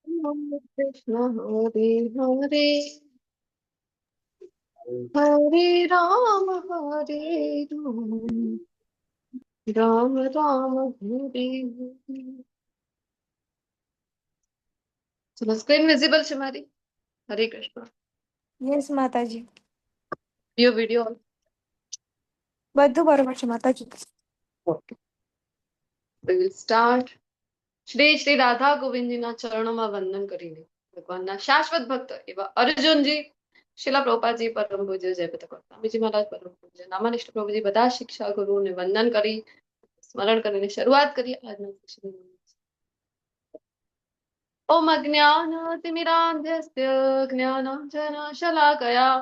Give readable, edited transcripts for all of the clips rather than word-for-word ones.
Hare Krishna, Hare Hare, Hare Ram, Ram Ram, Hare Hare. ચલો screen visible છે મારી. હરે Krishna. Yes માતાજી, video બધું બરોબર છે માતાજી. Okay, we will start. Shri Shri Radha ગોવિંદજીના ચરણોમાં વંદન કરીને ભગવાનના શાશ્વત ભક્ત એવા અર્જુનજી, શિલા પ્રભુપાદજી, પરમ પૂજ્ય જયપત સ્વામીજી મહારાજ, પરમ પૂજ્ય નામાનિષ્ઠ પ્રભુજી, બધા શિક્ષા ગુરુને વંદન કરી સ્મરણ કરીને શરૂઆત કરીએ આજના સત્સંગની. ઓમ અજ્ઞાનતિમિરાન્ધસ્ય જ્ઞાનાંજનશલાકયા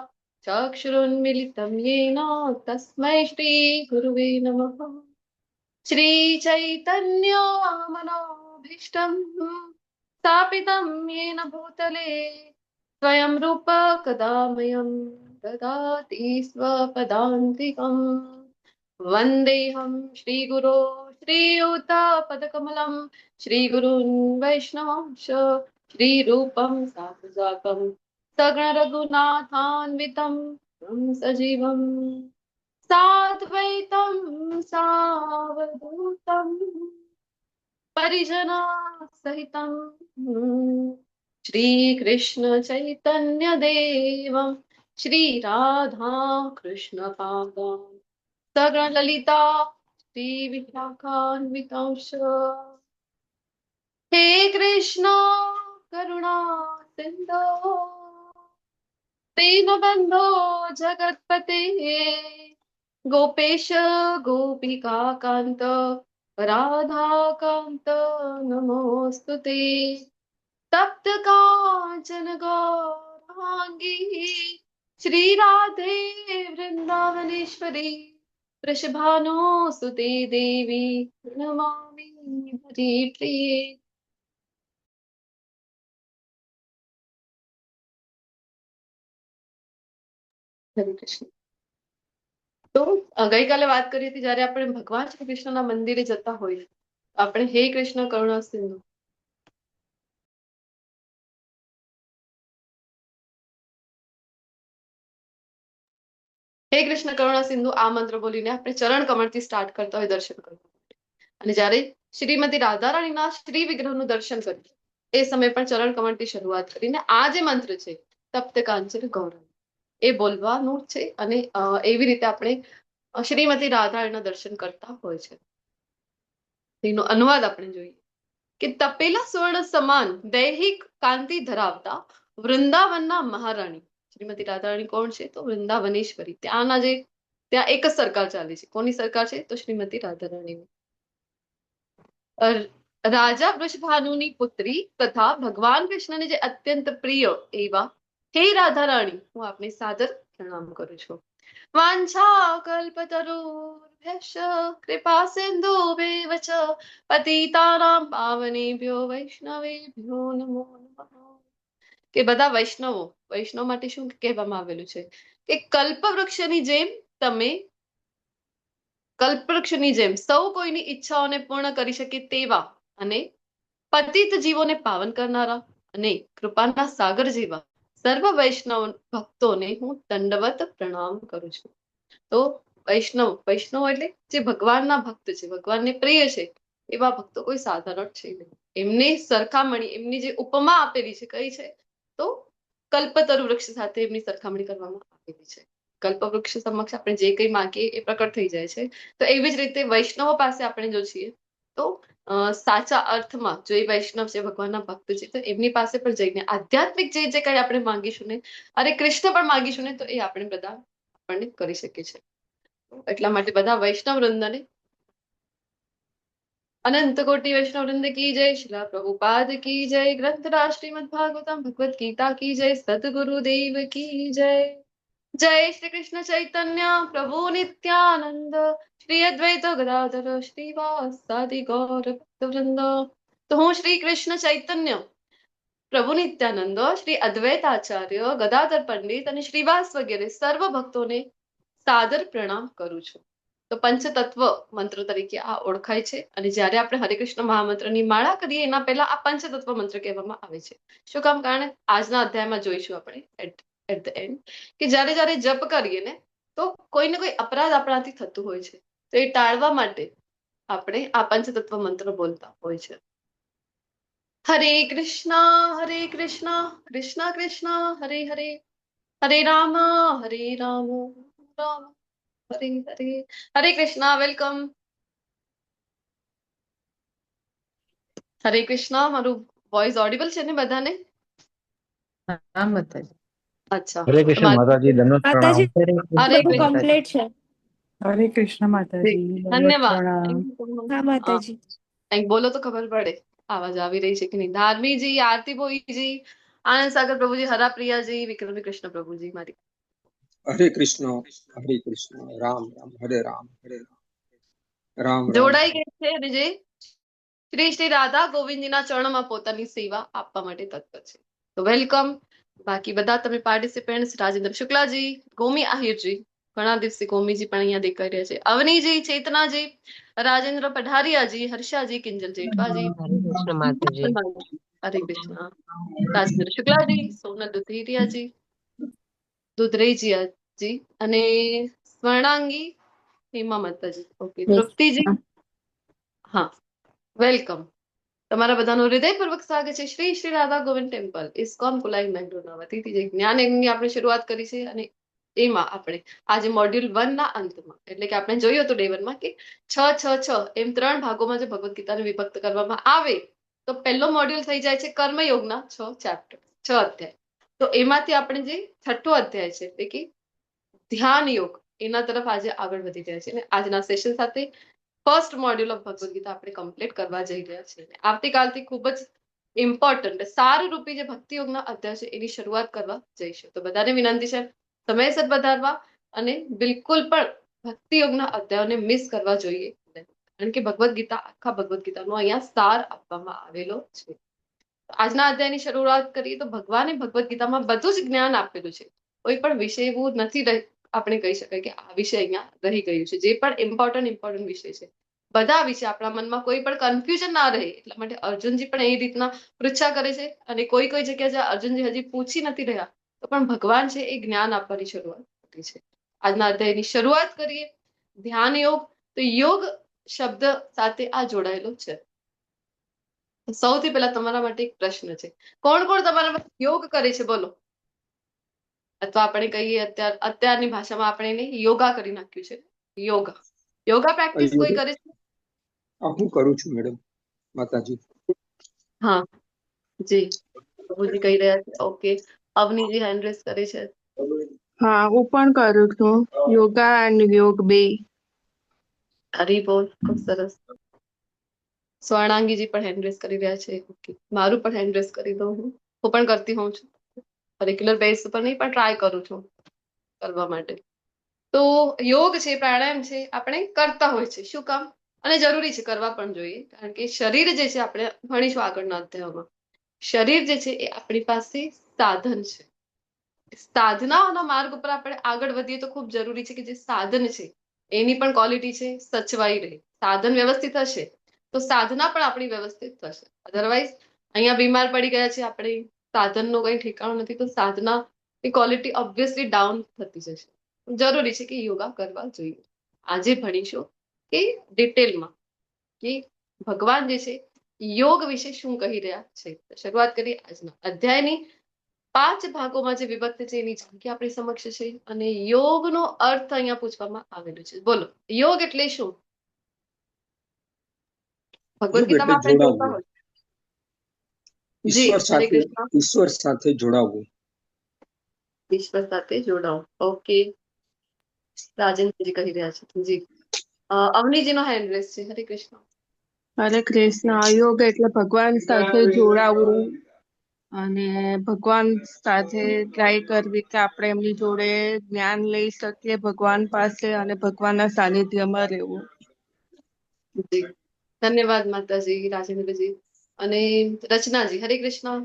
ચક્ષુરુન્મિલિतं येन તસ્मै શ્રી ગુરુવે નમઃ. શ્રી ચૈતન્ય મનોભીષ્ટં સ્થાપિतं येन भूतले स्वयं रूप कदा मह्यं ददाति स्वपदान्तिकम्. वन्देऽहं श्रीगुरो श्रीयुतपदकमलं श्रीगुरून् वैष्णवांश श्रीरूपं साग्रजातं सगणरघुनाथान्वितं तं सजीवम् साद्वैतं सावधूतं परिजना सहितं श्रीकृष्ण चैतन्य देवं श्रीराधा कृष्ण पादान् सगण ललिता श्रीविशाखान्वितांश. हे कृष्ण करुणा सिंधो दीनबन्धो जगत्पते गोपेश गोपिका कांत राधाकांत नमोऽस्तु ते. तप्त कांचन गौरांगी श्रीराधे वृंदावनेश्वरी वृषभानुसुते देवी नमामि हरिप्रिये. હરે કૃષ્ણ. તો ગઈકાલે વાત કરી હતી જ્યારે આપણે ભગવાન શ્રી કૃષ્ણના મંદિરે જતા હોઈએ આપણે હે કૃષ્ણ કરુણા સિંધુ હે કૃષ્ણ કરુણા સિંધુ આ મંત્ર બોલીને આપણે ચરણ કમળથી સ્ટાર્ટ કરતા હોય દર્શન કરવા માટે. અને જ્યારે શ્રીમતી રાધારાણીના શ્રી વિગ્રહનું દર્શન કરીએ એ સમયે પણ ચરણ કમળથી શરૂઆત કરીને આ જે મંત્ર છે તપ્ત કાંચન ગૌરવ એ બોલવાનું છે. અને એવી રીતે આપણે શ્રીમતી રાધારાણીના દર્શન કરતા હોય છે. એનો અનુવાદ આપણે જોઈએ કે તપેલા સુવર્ણ સમાન દૈહિક કાંતિ ધરાવતા વૃંદાવનના મહારાણી શ્રીમતી રાધારાણી કોણ છે? તો વૃંદાવનેશ્વરી. ત્યાં એક જ સરકાર ચાલે છે. કોની સરકાર છે? તો શ્રીમતી રાધારાણીની. રાજા વૃષભાનુની પુત્રી તથા ભગવાન કૃષ્ણને જે અત્યંત પ્રિય એવા હે રાધારાણી હું આપને સાદર પ્રણામ કરું છું. વાંછા કલ્પતરુભ્યશ્ચ કૃપા સિંધુભ્યેવ ચ પતિતાનાં પાવનેભ્યો વૈષ્ણવેભ્યો નમો નમઃ. કે બધા વૈષ્ણવ માટે શું કહેવામાં આવેલું છે કે કલ્પવૃક્ષની જેમ સૌ કોઈની ઈચ્છાઓને પૂર્ણ કરી શકે તેવા અને પતિત જીવોને પાવન કરનારા અને કૃપાના સાગર જેવા સર્વ વૈષ્ણવ ભક્તોને હું દંડવત પ્રણામ કરું છું. તો વૈષ્ણવ એટલે જે ભગવાનના ભક્ત છે, ભગવાનને પ્રિય છે એવા ભક્તો કોઈ સાધારણ છે નહીં. એમની સરખામણી એમની જે ઉપમા આપેલી છે કઈ છે? તો કલ્પતરુ વૃક્ષ સાથે એમની સરખામણી કરવામાં આવેલી છે. કલ્પવૃક્ષ સમક્ષ આપણે જે કંઈ માંગીએ એ પ્રકટ થઈ જાય છે. તો એવી જ રીતે વૈષ્ણવો પાસે આપણે જો છીએ તો સાચા અર્થમાં જો એ વૈષ્ણવ છે, ભગવાનના ભક્ત છે, તો એમની પાસે પણ જઈને આધ્યાત્મિક જે કંઈ આપણે માંગીશું ને અરે કૃષ્ણ પણ માંગીશું ને તો એ આપણે બધા આપણને કરી શકીએ છીએ. એટલા માટે બધા વૈષ્ણવ વૃંદને अनंत कोटि वैष्णव वृंद की जय. शिला प्रभुपाद की जय. ग्रंथराज श्रीमद् भागवतम भगवत गीता की जय. सदगुरुदेव की जय. जय श्री कृष्ण चैतन्य प्रभु नित्यानंद श्री अद्वैत गदाधर श्रीवासादि गौर भक्त वृंद. तो હું શ્રી કૃષ્ણ ચૈતન્ય પ્રભુ નિત્યાનંદ શ્રી અદ્વૈત આચાર્ય ગદાધર પંડિત અને શ્રીવાસ વગેરે સર્વ ભક્તોને સાદર પ્રણામ કરું છું. તો પંચતત્વ મંત્ર તરીકે આ ઓળખાય છે. અને જ્યારે આપણે હરે કૃષ્ણ મહામંત્રની માળા કરીએ એના પહેલા આ પંચતત્વ મંત્ર કહેવામાં આવે છે. શું કામ? કારણ આજના અધ્યાયમાં જોઈશું આપણે એટ ધ એન્ડ કે જ્યારે જ્યારે જપ કરીએ ને તો કોઈ ને કોઈ અપરાધ આપણાથી થતું હોય છે. તો એ ટાળવા માટે આપણે આ પંચતત્વ મંત્ર બોલતા હોય છે. હરે કૃષ્ણ કૃષ્ણ કૃષ્ણ હરે હરે હરે રામ રામ હરે હરે. હરે કૃષ્ણ, વેલકમ. હરે કૃષ્ણ. મારું વોઇસ ઓડિબલ છે ને બધાને? હા માતાજી. અચ્છા, હરે તો કૃષ્ણ મારું માતાજી, દંડવત પ્રણામ. માતાજી હરે બધું કૃષ્ણ. કમ્પ્લીટ છે. હરે કૃષ્ણ જી, માતાજી, દંડવત ધન્યવાદ. પ્રણામ. હા માતાજી. કંઈક બોલો તો ખબર પડે આવાજ આવી રહી છે કે નહીં. ધાર્મીજી, આરતી ભોઈજી, આનંદ સાગર પ્રભુજી, હરા પ્રિયાજી, વિક્રમી કૃષ્ણ પ્રભુજી. મારી હરે કૃષ્ણ રામ રામ હરે રામ રામ રામ. જોડાઈ ગઈ છે અને જે શ્રી શ્રી રાધા ગોવિંદજીના ચરણમાં પોતાની સેવા આપવા માટે તત્પર છે. તો વેલકમ. બાકી બધા તમે પાર્ટિસિપેન્ટ્સ, રાજેન્દ્ર શુક્લાજી, ગોમી આહિરજી, ઘણા દિવસથી ગોમીજી પણ અહીંયા દેખાઈ રહ્યા છે, અવનીજી, ચેતનાજી, રાજેન્દ્ર પઢારિયાજી, હર્ષાજી, કિંજલ જેઠવાજી, હરે કૃષ્ણ માતાજી. હરે કૃષ્ણ, રાજેન્દ્ર શુક્લાજી, સોનલ દુધેરિયાજી, દુધરેજીયાજી અને સ્વર્ણાંગી હેમા માતાજી. ઓકે, તૃપ્તિજી. હા, વેલકમ. તમારા બધાનું હૃદયપૂર્વક સ્વાગત છે શ્રી શ્રી રાધા ગોવિંદ ટેમ્પલ ઇસ્કોન કુલાઈ મેંગ્લોરના વતીથી જે જ્ઞાન યજ્ઞની આપણે શરૂઆત કરી છે. અને એમાં આપણે આજે મોડ્યુલ 1 ના અંતમાં, એટલે કે આપણે જોયું હતું ડે 1 માં કે 6 એમ 3 ભાગોમાં જે ભગવદ ગીતાને વિભક્ત કરવામાં આવે તો પહેલો મોડ્યુલ થઈ જાય છે કર્મયોગના 6 ચેપ્ટર, 6 અધ્યાય. તો એમાંથી આપણે જે છઠ્ઠો અધ્યાય છે એટલે કે ધ્યાન યોગ, એના તરફ આજે આગળ વધી રહ્યા છે. અને આજના સેશન સાથે first module of Bhagavad Gita આપણે કમ્પ્લીટ કરવા જઈ રહ્યા છીએ. આવતીકાલથી ખૂબ જ ઇમ્પોર્ટન્ટ સારરૂપી જે ભક્તિ યોગના અધ્યાય છે એની શરૂઆત કરવા જઈશું. તો બધાને વિનંતી છે સમયસર પધારવા અને બિલકુલ પણ ભક્તિ યોગના અધ્યાયોને મિસ કરવા જોઈએ નહીં. કારણ કે ભગવદ ગીતા, આખા ભગવદ ગીતાનો અહીંયા સાર આપવામાં આવેલો છે. આજના અધ્યાયની શરૂઆત કરીએ તો ભગવાને ભગવદ ગીતામાં બધું જ જ્ઞાન આપેલું છે. કોઈ પણ વિષય એવું નથી આપણે કહી શકાય કે આ વિષય અહીંયા રહી ગયું છે. જે પણ ઇમ્પોર્ટન્ટ વિષય છે બધા વિશે આપણા મનમાં કોઈ પણ કન્ફ્યુઝન ના રહે એટલા માટે અર્જુનજી પણ એ રીતના પૃચ્છા કરે છે. અને કોઈ કોઈ જગ્યાએ જ્યાં અર્જુનજી હજી પૂછી નથી રહ્યા તો પણ ભગવાન છે એ જ્ઞાન આપવાની શરૂઆત કરી છે. આજના અધ્યાયની શરૂઆત કરીએ. ધ્યાન યોગ. તો યોગ શબ્દ સાથે આ જોડાયેલો છે. સૌથી પહેલા તમારા માટે એક પ્રશ્ન છે, કોણ કોણ તમારા યોગ કરે છે બોલો? અથવા આપણે કહીએ અત્યારની ભાષામાં આપણે એને યોગા કરી નાખ્યું છે. યોગા પ્રેક્ટિસ કોઈ કરે છે? હું કરું છું મેડમ માતાજી. હા જી, પ્રભુજી કહી રહ્યા છે. ઓકે, અવનીજી હેન્ડ રેસ કરે છે. હા, હું પણ કરું છું યોગા એન્ડ યોગ બે. હરી બોલ, ખૂબ સરસ. સ્વર્ણાંગીજી પણ હેન્ડ રેસ કરી રહ્યા છે. ઓકે, મારું પણ હેન્ડ રેસ કરી દઉં. હું પણ કરતી હોઉં છું, રેગ્યુલર બેઝ પર નહીં પણ ટ્રાય કરું છું કરવા માટે. તો યોગ છે, પ્રાણાયામ છે, આપણે કરતા હોય છે. શું કામ? અને જરૂરી છે, કરવા પણ જોઈએ. કારણ કે શરીર જે છે, આપણે ભણીશું આગળના અધ્યાયોમાં, શરીર જે છે એ આપણી પાસે સાધન છે. સાધનાઓના માર્ગ ઉપર આપણે આગળ વધીએ તો ખૂબ જરૂરી છે કે જે સાધન છે એની પણ ક્વોલિટી છે સચવાઈ રહે. સાધન વ્યવસ્થિત હશે તો સાધના પણ આપણી વ્યવસ્થિત થશે. અધરવાઇઝ અહીંયા બીમાર પડી ગયા છે આપણે, સાધનનું કઈ ઠેકાણું નથી, તો સાધના ની ક્વોલિટી ઓબ્વિયસલી ડાઉન થતી જશે. જરૂરી છે કે યોગા કરવા જોઈએ. આજે ભણીશું કે ડિટેલમાં કે ભગવાન જે છે યોગ વિશે શું કહી રહ્યા છે. શરૂઆત કરીએ આજના અધ્યાયની. 5 ભાગોમાં જે વિભક્ત છે એની ઝાંખી આપણી સમક્ષ છે. અને યોગનો અર્થ અહીંયા પૂછવામાં આવેલો છે. બોલો, યોગ એટલે શું? ભગવદ યોગ એટલે ગીતામાં આપણે જોતા જોડાવવું, હોય. જી, હરે કૃષ્ણ. ઈશ્વર સાથે જોડાવવું. ઈશ્વર સાથે જોડાવું. ઓકે, રાજેન્દ્રજી કહી રહ્યા છે. જી, અવનીજીનો હેન્ડ રેસ છે. હરે કૃષ્ણ. હરે કૃષ્ણ. યોગ એટલે ભગવાન સાથે જોડાવવું અને ભગવાન સાથે ટ્રાય કરવી કે આપણે એમની જોડે જ્ઞાન લઈ શકીએ ભગવાન પાસે અને ભગવાનના સાનિધ્યમાં રહેવું. જી, ધન્યવાદ માતાજી, રાજેન્દ્રજી. અને રચનાજી, હરે કૃષ્ણ.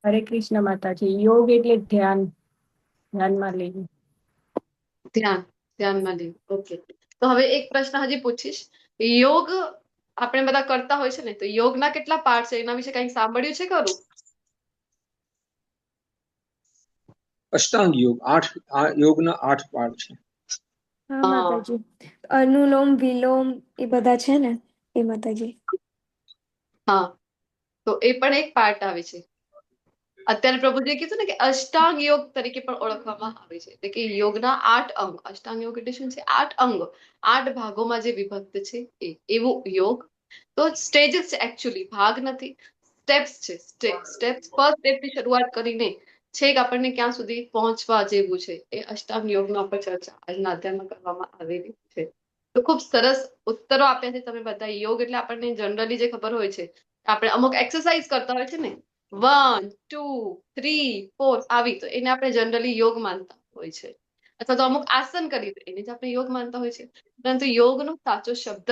હરે કૃષ્ણ માતાજી. યોગ એટલે ધ્યાનમાં લેવું. ધ્યાનમાં લેવું. ઓકે, તો હવે એક પ્રશ્ન હજી પૂછીશ. યોગ આપણે બધા કરતા હોય છે ને, તો યોગના કેટલા પાર્ટ છે એના વિશે કંઈક સાંભળ્યું છે ખરું? અષ્ટાંગ યોગ આ યોગના 8 પાર્ટ છે. હા હા. માતાજી, અનુલોમ વિલોમ એ બધા છે ને, એ માતાજી. હા, તો એ પણ એક પાર્ટ આવે છે. અત્યારે પ્રભુજીએ કીધું ને કે અષ્ટાંગ યોગ તરીકે પણ ઓળખવામાં આવે છે, એટલે કે યોગના 8 અંગ. અષ્ટાંગ યોગ એટલે શું છે? 8 અંગ, 8 ભાગોમાં જે વિભક્ત છે એવું યોગ. તો સ્ટેજીસ છે, એકચ્યુઅલી ભાગ નથી, સ્ટેપ્સ છે. સ્ટેપ્સ, ફર્સ્ટ સ્ટેપ થી શરૂઆત કરીને છેક આપણને ક્યાં સુધી પહોંચવા જેવું છે, એ અષ્ટાંગ યોગનો ઉપર ચર્ચા આજના અધ્યાયમાં કરવામાં આવેલી છે. તો ખૂબ સરસ ઉત્તરો આપ્યા છે તમે બધા. યોગ એટલે આપણને જનરલી જે ખબર હોય છે, આપણે અમુક એક્સરસાઇઝ કરતા હોય છે ને, 1 2 3 4 આવી, તો એને આપણે જનરલી યોગ માનતા હોય છે. અથવા તો અમુક આસન કરીએ તો એને જ આપણે યોગ માનતા હોય છે. પરંતુ યોગનો સાચો શબ્દ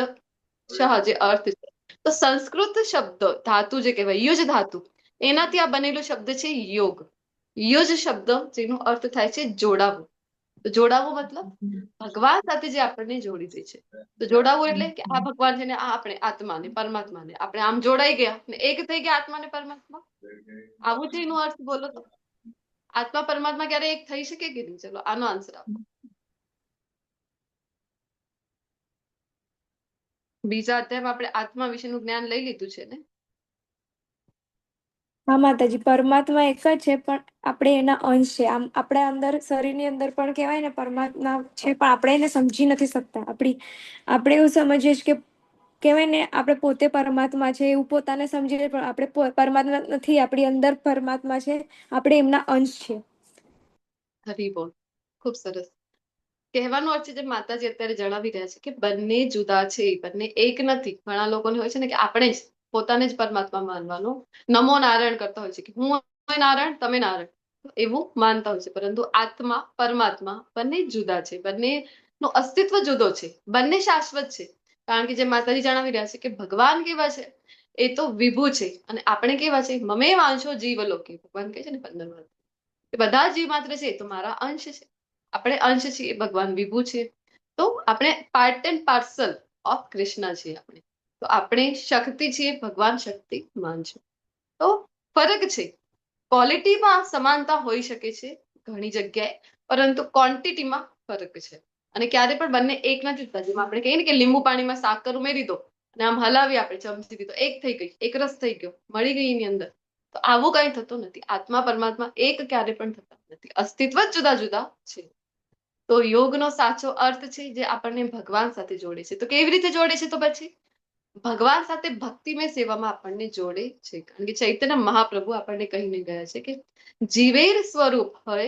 જે અર્થ છે, તો સંસ્કૃત શબ્દ ધાતુ જે કહેવાય યુજ ધાતુ, એનાથી આ બનેલો શબ્દ છે યોગ. યુજ શબ્દ જેનો અર્થ થાય છે જોડાવું. તો જોડાવું મતલબ ભગવાન સાથે જે આપણને જોડી દે છે. તો જોડાવું એટલે કે આ ભગવાન છે ને આ આપણે આત્માને પરમાત્માને આપણે આમ જોડાઈ ગયા ને એક થઈ ગયા આત્મા ને પરમાત્મા. આવું છે એનો અર્થ. બોલો તો આત્મા પરમાત્મા ક્યારે એક થઈ શકે કે નહીં? ચલો આનો આન્સર આપો. બીજા અધ્યાયમાં આપણે આત્મા વિશેનું જ્ઞાન લઈ લીધું છે ને. હા માતાજી, પરમાત્મા એક જ છે, પણ આપણે એના અંશ છે. આમ આપણા અંદર શરીરની અંદર પણ કહેવાય ને પરમાત્મા છે, પણ આપણે એને સમજી નથી શકતા. આપણે એવું સમજીએ છીએ કે કહેવાય ને આપણે પોતે પરમાત્મા છે એવું પોતાને સમજીએ, પણ આપણે પરમાત્મા નથી. આપણી અંદર પરમાત્મા છે, આપણે એમના અંશ છે. હરી બોલ. ખૂબ સરસ. કહેવાનો અર્થ છે, જે માતાજી અત્યારે જણાવી રહ્યા છે કે બંને જુદા છે, બંને એક નથી. ઘણા લોકોને હોય છે ને કે આપણે જ પોતાને જ પરમાત્મા માનવાનું, નમો નારાયણ કરતા હોય છે કે હું નારાયણ, તમે નારાયણ, એવું માનતા હોય છે. પરંતુ આત્મા પરમાત્મા બંને જુદા છે, બંનેનું અસ્તિત્વ જુદો છે, બંને શાશ્વત છે. કારણ કે જે માતાજી જણાવી રહ્યા છે કે ભગવાન કેવા છે, એ તો વિભુ છે, અને આપણે કેવા છે, મમે વાંશો જીવલોકે. ભગવાન કહે છે ને 15 એ બધા જીવ માત્ર છે તો મારા અંશ છે. આપણે અંશ છીએ, ભગવાન વિભુ છે. તો આપણે part and parcel of Krishna છીએ. આપણે શક્તિ છીએ, ભગવાન શક્તિમાન છે. તો ફરક છે. ક્વોલિટીમાં સમાનતા હોઈ શકે છે ઘણી જગ્યાએ, પરંતુ ક્વોન્ટિટીમાં ફરક છે. અને ક્યારે પણ બંને એક નથી થતા. જેમાં આપણે કહીએ ને કે લીંબુ પાણીમાં સાકર ઉમેરી દો અને આમ હલાવી આપણે ચમચીથી, તો એક થઈ ગઈ, એક રસ થઈ ગયો, મળી ગઈ એની અંદર. તો આવું કઈ થતું નથી. આત્મા પરમાત્મા એક ક્યારે પણ થતા નથી, અસ્તિત્વ જ જુદા જુદા છે. તો યોગનો સાચો અર્થ છે જે આપણને ભગવાન સાથે જોડે છે. તો કેવી રીતે જોડે છે? તો પછી ભગવાન સાથે ભક્તિમય સેવામાં આપણને જોડે છે. કારણ કે ચૈતન્ય મહાપ્રભુ આપણને કહીને ગયા છે કે જીવેર સ્વરૂપ હોય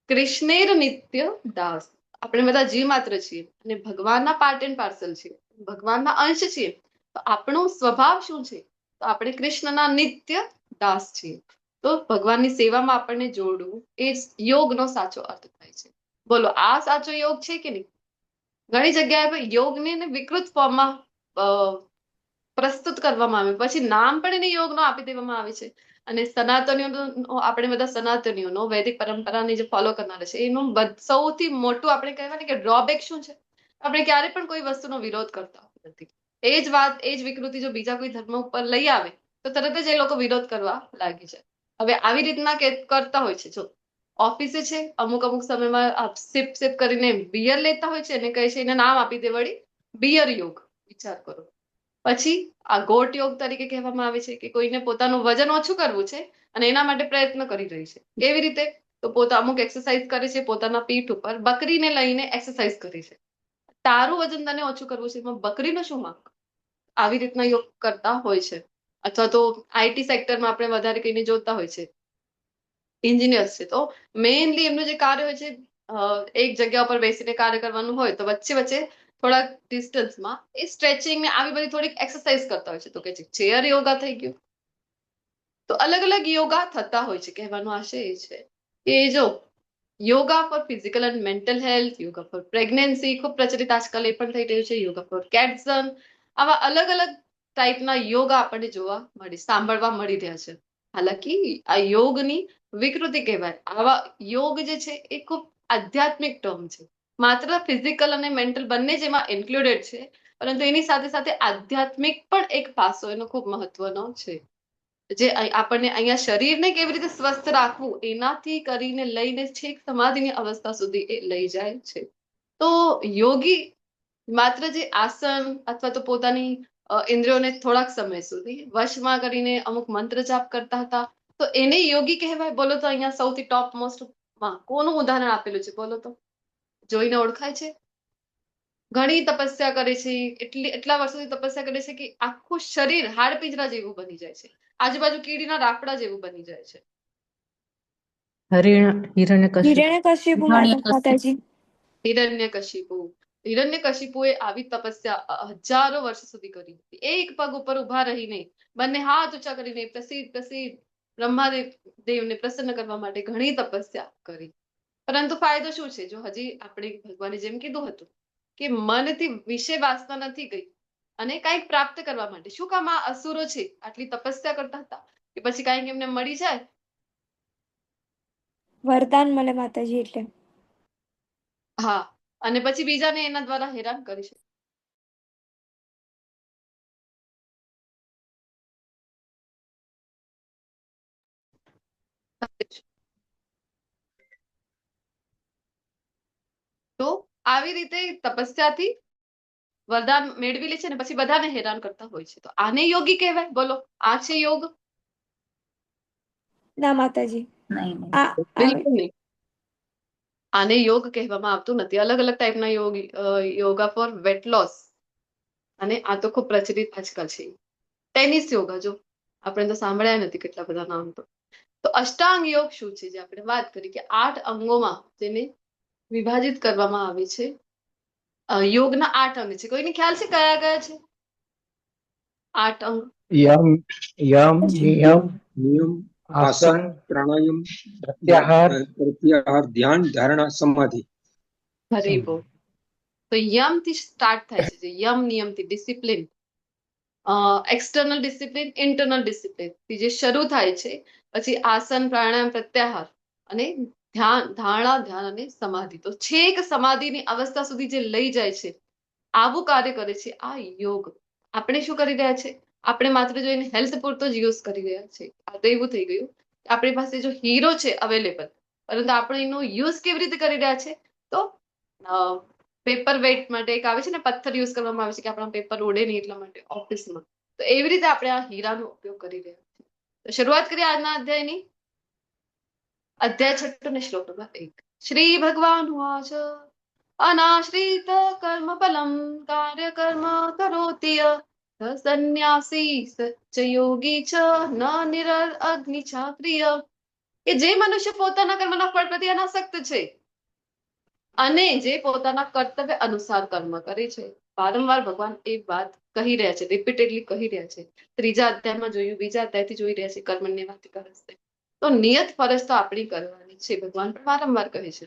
કૃષ્ણેર નિત્ય દાસ. આપણે બધા જીવ માત્ર છીએ અને ભગવાનના પાર્ટ એન્ડ પાર્સલ છીએ, ભગવાનના અંશ છીએ. તો આપણો સ્વભાવ શું છે? તો આપણે કૃષ્ણના નિત્ય દાસ છીએ. તો ભગવાનની સેવામાં આપણને જોડવું એ યોગનો સાચો અર્થ થાય છે. બોલો, આ સાચો યોગ છે કે નહીં? ઘણી જગ્યાએ યોગને વિકૃત ફોર્મમાં પ્રસ્તુત કરવામાં આવે, પછી નામ પણ એને યોગનો આપી દેવામાં આવે છે. અને સનાતનીઓનો, આપણે બધા સનાતનીઓનો વૈદિક પરંપરાને જે ફોલો કરનારા છે, એનું સૌથી મોટું આપણે કહેવાય ને કે ડ્રોબેક શું છે? આપણે ક્યારે પણ કોઈ વસ્તુનો વિરોધ કરતા નથી. એ જ વાત, એ જ વિકૃતિ જો બીજા કોઈ ધર્મ ઉપર લઈ આવે તો તરત જ એ લોકો વિરોધ કરવા લાગી જાય. હવે આવી રીતના કરતા હોય છે. જો ઓફિસે છે, અમુક સમયમાં સિપ કરીને બિયર લેતા હોય છે અને કહે છે, એને નામ આપી દે વળી બિયર યોગ. વિચાર કરો. પછી આ ગોટ યોગ તરીકે કહેવામાં આવે છે કે કોઈને પોતાનું વજન ઓછું કરવું છે અને એના માટે પ્રયત્ન કરી રહી છે. કેવી રીતે? તો અમુક એક્સરસાઇઝ કરે છે, પોતાના પીઠ ઉપર બકરીને લઈને એક્સરસાઇઝ કરે છે. તારું વજન તને ઓછું કરવું છે, એમાં બકરીનો શું વાંક? આવી રીતના યોગ કરતા હોય છે. અથવા તો આઈટી સેક્ટરમાં આપણે વધારે કહીને જોતા હોય છે, એન્જિનિયર્સ છે, તો મેઇનલી એમનું જે કાર્ય હોય છે, એક જગ્યા પર બેસીને કાર્ય કરવાનું હોય, તો વચ્ચે વચ્ચે થોડાક ડિસ્ટન્સમાં એ સ્ટ્રેચિંગ ને આવી બધી થોડીક એક્સરસાઇઝ કરતા હોય છે. તો કે છે ચેર યોગા થઈ ગયું. તો અલગ અલગ યોગા થતા હોય છે. કહેવાનો આશય એ છે કે જો yoga for physical and mental health, yoga for pregnancy ખૂબ પ્રચલિત આજકાલ એ પણ થઈ રહ્યું છે, યોગા ફોર કેટ્સન, આવા અલગ અલગ ટાઈપના યોગા આપણને જોવા સાંભળવા મળી રહ્યા છે. હાલાકી આ યોગની વિકૃતિ કહેવાય. આવા યોગ જે છે એ ખૂબ આધ્યાત્મિક ટર્મ છે. માત્ર ફિઝિકલ અને મેન્ટલ બંને જેમાં ઇન્ક્લુડેડ છે, પરંતુ એની સાથે સાથે આધ્યાત્મિક પણ એક પાસો એનો ખૂબ મહત્વનો છે. જે આપણને અહીંયા શરીરને કેવી રીતે સ્વસ્થ રાખવું એનાથી કરીને લઈને છેક સમાધિની અવસ્થા સુધી એ લઈ જાય છે. તો યોગી માત્ર જે આસન અથવા તો પોતાની ઇન્દ્રિયોને થોડાક સમય સુધી વશમાં કરીને અમુક મંત્ર જાપ કરતા હતા, તો એને યોગી કહેવાય? બોલો તો અહીંયા સૌથી ટોપ મોસ્ટમાં કોનું ઉદાહરણ આપેલું છે? બોલો તો, જોઈને ઓળખાય છે? ઘણી તપસ્યા કરે છે, એટલા વર્ષોથી તપસ્યા કરે છે કે આખું શરીર હાડપિંજરા જેવું બની જાય છે, આજુબાજુ કીડીના રાફડા જેવું બની જાય છે. હિરણ્યકશિપુ માતાજી. હિરણ્યકશિપુએ આવી તપસ્યા હજારો વર્ષ સુધી કરી હતી. એક પગ ઉપર ઉભા રહીને, બંને હાથ ઊંચા કરીને પ્રસિદ્ધ પ્રસિદ્ધ બ્રહ્માદેવ દેવને પ્રસન્ન કરવા માટે ઘણી તપસ્યા કરી. પરંતુ ફાયદો શું છે? જો હજી આપણે ભગવાને જેમ કીધું હતું કે મનથી વિષય વાસના નથી ગઈ અને કંઈક પ્રાપ્ત કરવા માટે. શું કામ આ અસુરો છે આટલી તપસ્યા કરતા હતા કે પછી કંઈક એમને મળી જાય? વરદાન મળે માતાજી એટલે. હા, અને પછી બીજાને એના દ્વારા હેરાન કરી શકે. તો આવી રીતે તપસ્યાથી વરદાન મેળવી લે છે ને પછી બધાને હેરાન કરતા હોય છે. તો આને યોગી કહેવાય? બોલો, આ છે યોગ? ના માતાજી, બિલકુલ નહીં. આને યોગ કહેવામાં આવતું નથી. અલગ અલગ ટાઈપના યોગા ફોર વેટ લોસ, અને આ તો ખૂબ પ્રચલિત આજકાલ છે. ટેનિસ યોગા, જો આપણે તો સાંભળ્યા નથી કેટલા બધા નામ. તો અષ્ટાંગ યોગ શું છે? જે આપણે વાત કરી કે 8 અંગોમાં તેને વિભાજિત કરવામાં આવે છે. યોગના 8 અંગ છે. કોઈને ખ્યાલ છે કયા કયા છે 8 અંગ? યમ યમ નિયમ નિયમ, આસન, પ્રાણાયામ, પ્રત્યાહાર, પ્રત્યાહાર, ધ્યાન, ધારણા, સમાધિ. હરી બોલ. તો યમ થી સ્ટાર્ટ થાય છે. જે યમ નિયમથી discipline, external discipline, internal discipline થી જે શરૂ થાય છે, પછી આસન, પ્રાણાયામ, પ્રત્યાહાર અને ધ્યાન, ધારણા, ધ્યાન અને સમાધિ. તો છેક સમાધિની અવસ્થા સુધી જે લઈ જાય છે, આવું કાર્ય કરે છે આ યોગ. આપણે શું કરી રહ્યા છે? આપણે માત્ર જો એને હેલ્થ પૂરતો જ યુઝ કરી રહ્યા છે. આ તો એવું થઈ ગયું આપણી પાસે જો હીરો છે અવેલેબલ, પરંતુ આપણે એનો યુઝ કેવી રીતે કરી રહ્યા છે? તો પેપર વેઇટ માટે એક આવે છે ને, પથ્થર યુઝ કરવામાં આવે છે કે આપણા પેપર ઉડે નહીં એટલા માટે ઓફિસમાં. તો એવી રીતે આપણે આ હીરાનો ઉપયોગ કરી રહ્યા છીએ. તો શરૂઆત કરીએ આજના અધ્યાયની. અધ્યાય 6 ને શ્લોક નંબર 1. શ્રી ભગવાન વાચ અનાશ્રિત કર્મ ફલમ કાર્ય કર્મ કરોતિ સંન્યાસી ચ યોગી ચ ન નિરર અગ્નિ ચાક્રિય. કે જે મનુષ્ય પોતાના કર્મના ફળ પ્રત્યે અનાસક્ત છે અને જે પોતાના કર્તવ્ય અનુસાર કર્મ કરે છે. વારંવાર ભગવાન એ વાત કહી રહ્યા છે, રિપીટેડલી કહી રહ્યા છે. 3જા અધ્યાયમાં જોયું, 2જા અધ્યાયથી જોઈ રહ્યા છે કર્મની વાત કરે છે. તો નિયત ફરજ તો આપણી કરવાની છે, ભગવાન પણ વારંવાર કહે છે.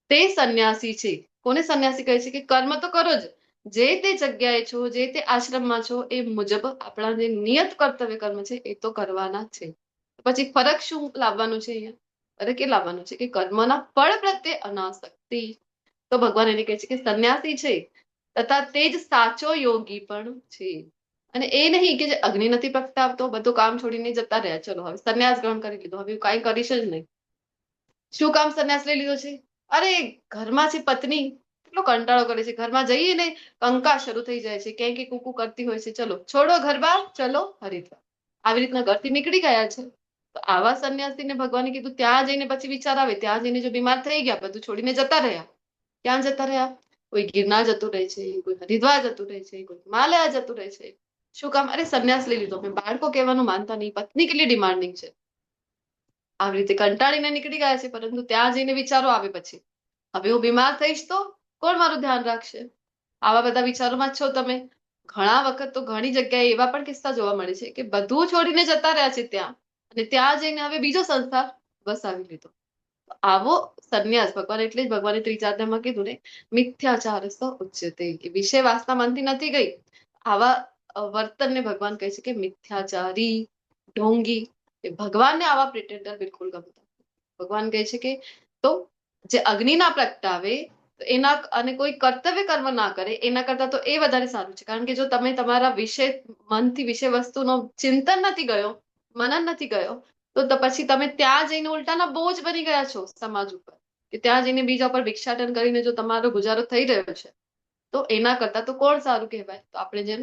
તે સંન્યાસી છે. કોને સંન્યાસી કહે છે? કે કર્મ તો કરો જ, જે તે જગ્યાએ છો, જે તે આશ્રમમાં છો, એ મુજબ આપણા જે નિયત કર્તવ્ય કર્મ છે એ તો કરવાના છે. પછી ફરક શું લાવવાનું છે અહીંયા? ફરક એ લાવવાનું છે કે કર્મના ફળ પ્રત્યે અનાસક્તિ. તો ભગવાન એને કહે છે કે સંન્યાસી છે તથા તે જ સાચો યોગી પણ છે. અને એ નહીં કે જે અગ્નિ નથી પ્રગટાવતો, બધું કામ છોડીને જતા રહ્યા, ચલો હવે સંન્યાસ ગ્રહણ કરી લીધો, હવે કાંઈ કરીશ જ નહીં. શું કામ સંન્યાસ લઈ લીધો છે? અરે ઘરમાં છે પત્ની, કેટલો કંટાળો કરે છે, ઘરમાં જઈએ ને કંકા શરૂ થઈ જાય છે, ક્યાંય કૂકુ કરતી હોય છે, ચલો છોડો ઘર બાર, ચલો હરિદ્વાર. આવી રીતના ઘરથી નીકળી ગયા છે. તો આવા સંન્યાસીને ભગવાને કીધું ત્યાં જઈને પછી વિચાર આવે, ત્યાં જઈને જો બીમાર થઈ ગયા, બધું છોડીને જતા રહ્યા. ક્યાં જતા રહ્યા? કોઈ ગિરનાર જતું રહે છે, કોઈ હરિદ્વાર જતું રહે છે, કોઈ હિમાલય જતું રહે છે. શું કામ? અરે સંન્યાસ લઈ લીધો. મેં બાળકો કહેવાનું માનતા નહીં, પત્ની કેટલી ડિમાન્ડિંગ છે. આવી રીતે કંટાળીને નીકળી ગયા છે, પરંતુ ત્યાં જઈને વિચારો આવે પછી, હવે હું બીમાર થઈશ તો કોણ મારું ધ્યાન રાખશે? આવા બધા વિચારોમાં છો તમે. ઘણા વખત તો ઘણી જગ્યાએ એવા પણ કિસ્સા જોવા મળે છે કે બધું છોડીને જતા રહ્યા છે ત્યાં, અને ત્યાં જઈને હવે બીજો સંસાર વસાવી લીધો. આવો સંન્યાસ ભગવાન, એટલે જ ભગવાને 3જા અધ્યાયમાં કીધું ને, મિથ્યાચાર ઉચ્યતે, કે વિષય વાસના મનથી નથી ગઈ. આવા વર્તનને ભગવાન કહે છે કે મિથ્યાચારી, ઢોંગી. ભગવાનને આવા પ્રિટેન્ડર બિલકુલ ગમતા. ભગવાન કહે છે કે તો જે અગ્નિ ના પ્રગટાવે તો એના અને કોઈ કર્તવ્ય કર્મ ના કરે એના કરતા તો એ વધારે સારું છે. કારણ કે જો તમે તમારા વિષય મનથી વિષય વસ્તુનો ચિંતન નથી ગયો, મનન નથી ગયો, તો પછી તમે ત્યાં જઈને ઉલટાના બોજ બની ગયા છો સમાજ ઉપર, કે ત્યાં જઈને બીજા ઉપર ભિક્ષાટન કરીને જો તમારો ગુજારો થઈ રહ્યો છે, તો એના કરતા તો કોણ સારું કહેવાય. તો આપણે જેમ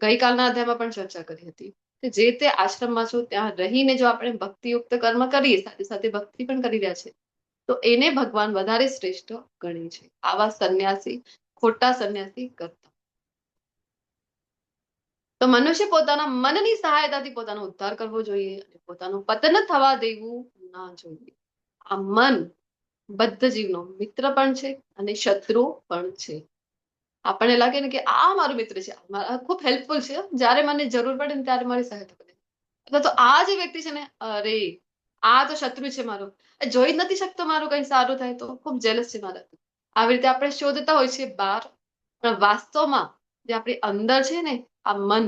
ગઈકાલના અધ્યાયમાં પણ ચર્ચા કરી હતી કે જે તે આશ્રમમાં છો ત્યાં રહીને જો આપણે ભક્તિયુક્ત કર્મ કરીએ, સાથે સાથે ભક્તિ પણ કરી રહ્યા છે, તો એને ભગવાન વધારે શ્રેષ્ઠ ગણે છે આવા સંન્યાસી, ખોટા સંન્યાસી કરતા. તો મનુષ્ય પોતાના મનની સહાયતાથી પોતાનો ઉદ્ધાર કરવો જોઈએ અને પોતાનું પતન થવા દેવું ના જોઈએ. આ મન બદ્ધ જીવનો મિત્ર પણ છે અને શત્રુ પણ છે. આપણને લાગે ને કે આ મારો મિત્ર છે, ખૂબ હેલ્પફુલ છે, જ્યારે મને જરૂર પડે ને ત્યારે મારી સહાયતા કરે, અથવા તો આ જે વ્યક્તિ છે ને, અરે આ તો શત્રુ છે મારો, જોઈ જ નથી શકતો મારું કઈ સારું થાય તો ખૂબ જેલસ છે મારાથી. આવી રીતે આપણે શોધતા હોય છે બહાર, પણ વાસ્તવમાં જે આપણી અંદર છે ને આ મન,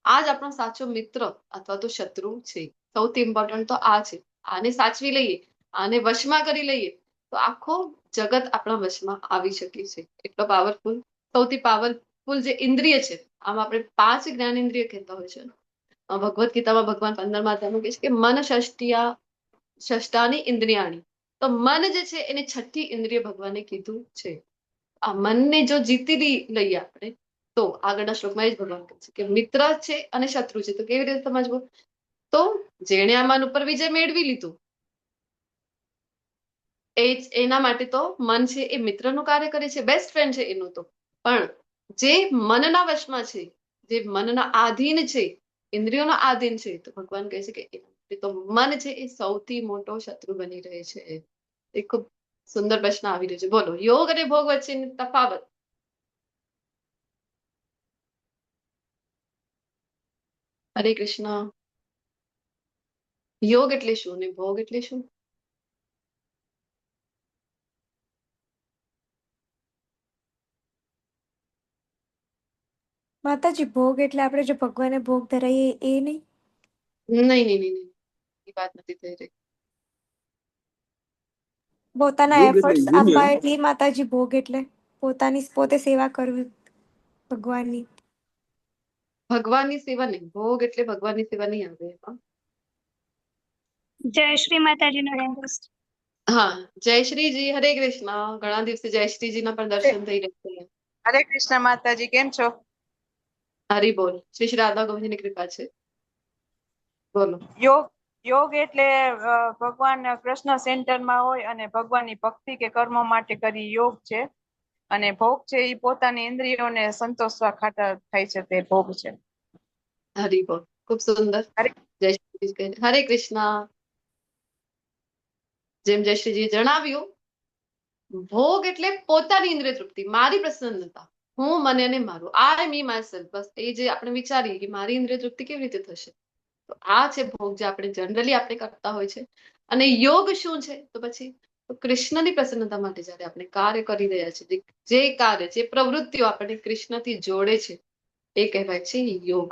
આ જ આપણો સાચો મિત્ર અથવા તો શત્રુ છે. સૌથી ઇમ્પોર્ટન્ટ તો આ છે. આને સાચવી લઈએ, આને વશમાં કરી લઈએ, તો આખો જગત આપણા વશમાં આવી શકે છે. એટલો પાવરફુલ, સૌથી પાવરફુલ જે ઇન્દ્રિય છે, આમ આપણે 5 જ્ઞાનેન્દ્રિય કહેતા હોય છે. ભગવદ્ ગીતામાં ભગવાન 15મા અધ્યાયમાં કહે છે કે મન ષષ્ટાની ઇન્દ્રિયાણી. તો મન જે છે એને 6ઠ્ઠી ઇન્દ્રિય ભગવાને કીધું છે. આ મનને જો જીતી લઈએ આપણે, તો આગળના શ્લોકમાં એ જ ભગવાન કહે છે કે મિત્ર છે અને શત્રુ છે. તો કેવી રીતે સમજવું? તો જેણે આ મન ઉપર વિજય મેળવી લીધું, એના માટે તો મન છે એ મિત્રનું કાર્ય કરે છે, બેસ્ટ ફ્રેન્ડ છે એનું તો. પણ જે મનના વશમાં છે, જે મનના આધીન છે, ઇન્દ્રિયોના આધીન છે, તો ભગવાન કહે છે કે તો મન છે એ સૌથી મોટો શત્રુ બની રહે છે. એ ખૂબ સુંદર પ્રશ્ન આવી રહ્યો છે. બોલો, યોગ અને ભોગ વચ્ચેની તફાવત. હરે કૃષ્ણ. યોગ એટલે શું ને ભોગ એટલે શું? માતાજી, ભોગ એટલે આપણે જો ભગવાનને ભોગ ધરાઈએ એ નહીં? નહીં નહીં નહીં, એ વાત નથી થઈ રહી. પોતાના યોગ એટલે એફર્ટ્સ આપવા યુનિયન. એ માતાજી ભોગ એટલે પોતે સેવા કરવી ભગવાનની. ભગવાનની સેવા નહીં, ભોગ એટલે ભગવાનની સેવા નહીં આવે એમાં. જય શ્રી માતાજી નરેન્દ્ર. હા, જય શ્રીજી. હરે કૃષ્ણ. ઘણા દિવસે જય શ્રીજીના પણ દર્શન થઈ રહ્યા છે. હરે કૃષ્ણ માતાજી, કેમ છો? હરી બોલ. શ્રી શ્રી રાધા ગોવિંદની કૃપા છે. બોલો. યોગ એટલે ભગવાન કૃષ્ણ સેન્ટરમાં હોય અને ભગવાનની ભક્તિ કે કર્મ માટે કરી યોગ છે. અને ભોગ છે એ પોતાની ઇન્દ્રિયોને સંતોષવા ખાતર થાય છે, તે ભોગ છે. હરી બોલ. ખૂબ સુંદર. જય શ્રી હરે કૃષ્ણ. જેમ જય શ્રીજી જણાવ્યું, ભોગ એટલે પોતાની ઇન્દ્રિય તૃપ્તિ, મારી પ્રસન્નતા, હું મને અને મારું, આઈ મી માય સેલ્ફ. બસ એ જે આપણે વિચારીએ કે મારી ઇન્દ્રિય તૃપ્તિ કેવી રીતે થશે, તો આ છે ભોગ જે આપણે જનરલી આપણે કરતા હોય છે. અને યોગ શું છે? તો પછી કૃષ્ણની પ્રસન્નતા માટે જયારે આપણે કાર્ય કરી રહ્યા છીએ, જે કાર્ય, જે પ્રવૃત્તિઓ આપણે કૃષ્ણથી જોડે છે, એ કહેવાય છે યોગ.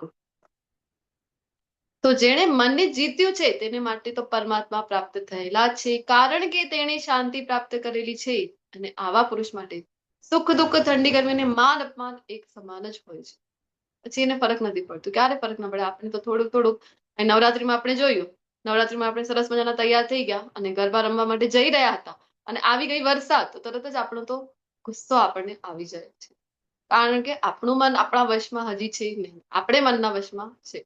તો જેણે મનને જીત્યું છે તેને માટે તો પરમાત્મા પ્રાપ્ત થયેલા છે, કારણ કે તેણે શાંતિ પ્રાપ્ત કરેલી છે. અને આવા પુરુષ માટે સુખ દુઃખ, ઠંડી ગરમી અને માન અપમાન એક સમાન જ હોય છે. પછી એને ફરક નથી પડતું. ક્યારે ફરક ના પડે? આપણે તો થોડુંક થોડુંક નવરાત્રીમાં આપણે જોયું, નવરાત્રીમાં આપણે સરસ મજાના તૈયાર થઈ ગયા અને ગરબા રમવા માટે જઈ રહ્યા હતા, અને આવી ગઈ વરસાદ, તો તરત જ આપણો તો ગુસ્સો આપણને આવી જાય છે. કારણ કે આપણું મન આપણા વશમાં હજી છે નહીં, આપણે મનના વશમાં છે.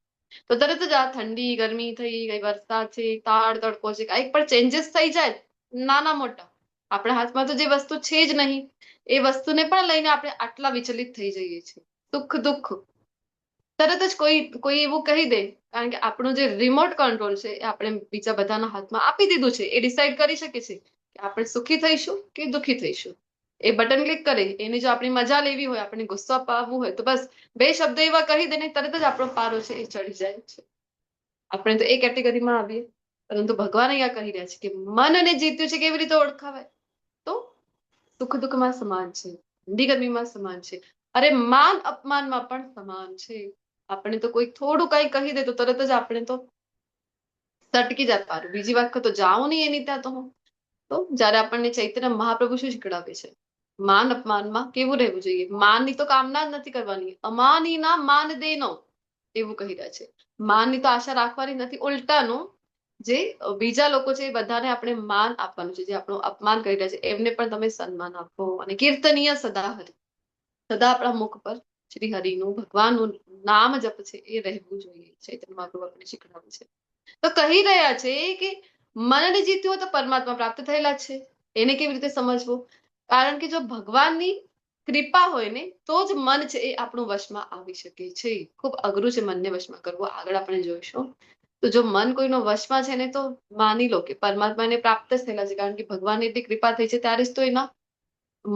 તો તરત જ આ ઠંડી ગરમી થઈ ગઈ, વરસાદ છે, તાળ તડકો છે, કાંઈક પણ ચેન્જીસ થઈ જાય નાના મોટા, આપણા હાથમાં તો જે વસ્તુ છે જ નહીં, એ વસ્તુને પણ લઈને આપણે આટલા વિચલિત થઈ જઈએ છીએ. સુખ દુઃખ તરત જ કોઈ એવું કહી દે, કારણ કે આપણું જે રિમોટ કંટ્રોલ છે એ આપણે બીજા બધાના હાથમાં આપી દીધું છે. એ ડિસાઈડ કરી શકે છે કે આપણે સુખી થઈશું કે દુઃખી થઈશું. એ બટન ક્લિક કરે, એની જો આપણી મજા લેવી હોય, આપણે ગુસ્સો અપાવવું હોય, તો બસ 2 શબ્દ એવા કહી દે ને તરત જ આપણો પારો છે એ ચડી જાય છે. આપણે તો એ કેટેગરીમાં આવીએ. પરંતુ ભગવાન અહીંયા કહી રહ્યા છે કે મનને જીત્યું છે કેવી રીતે ઓળખાવાય? તો સુખ દુઃખમાં સમાન છે, ઠંડી ગરમીમાં સમાન છે, અરે માન અપમાનમાં પણ સમાન છે. આપણે તો કોઈ થોડું કઈ કહી દે તો તરત જ આપણે તો સટકી જાય પારું. બીજી વખત તો જાઉં નહીં એની ત્યાં તો હું. તો જયારે આપણને ચૈતન્ય મહાપ્રભુ શું શીખડાવે છે માન અપમાનમાં કેવું રહેવું જોઈએ? માનની તો કામના જ નથી કરવાની, અમાની ના માન દેનો એવું કહી રહ્યા છે. માનની તો આશા રાખવાની નથી, ઉલટાનું જે બીજા લોકો છે એ બધાને આપણે માન આપવાનું છે. જે આપણું અપમાન કરી રહ્યા છે એમને પણ તમે સન્માન આપો. અને કીર્તનીય સદા હરિ, સદા આપણા મુખ પર શ્રી હરિનું ભગવાનનું નામ જપ છે એ રહેવું જોઈએ. ચૈતન્ય મહાપ્રભુ આપણે શીખવાડે છે. તો કહી રહ્યા છે કે મનને જીત્યું તો પરમાત્મા પ્રાપ્ત થયેલા છે. એને કેવી રીતે સમજવું? કારણ કે જો ભગવાનની કૃપા હોય ને તો જ મન છે એ આપણું વશમાં આવી શકે છે. ખૂબ અઘરું છે મનને વશમાં કરવું, આગળ આપણે જોઈશું. તો જો મન કોઈનો વશમાં છે ને તો માની લો કે પરમાત્માને પ્રાપ્ત જ થયેલા છે. કારણ કે ભગવાનની એટલી કૃપા થઈ છે ત્યારે જ તો એના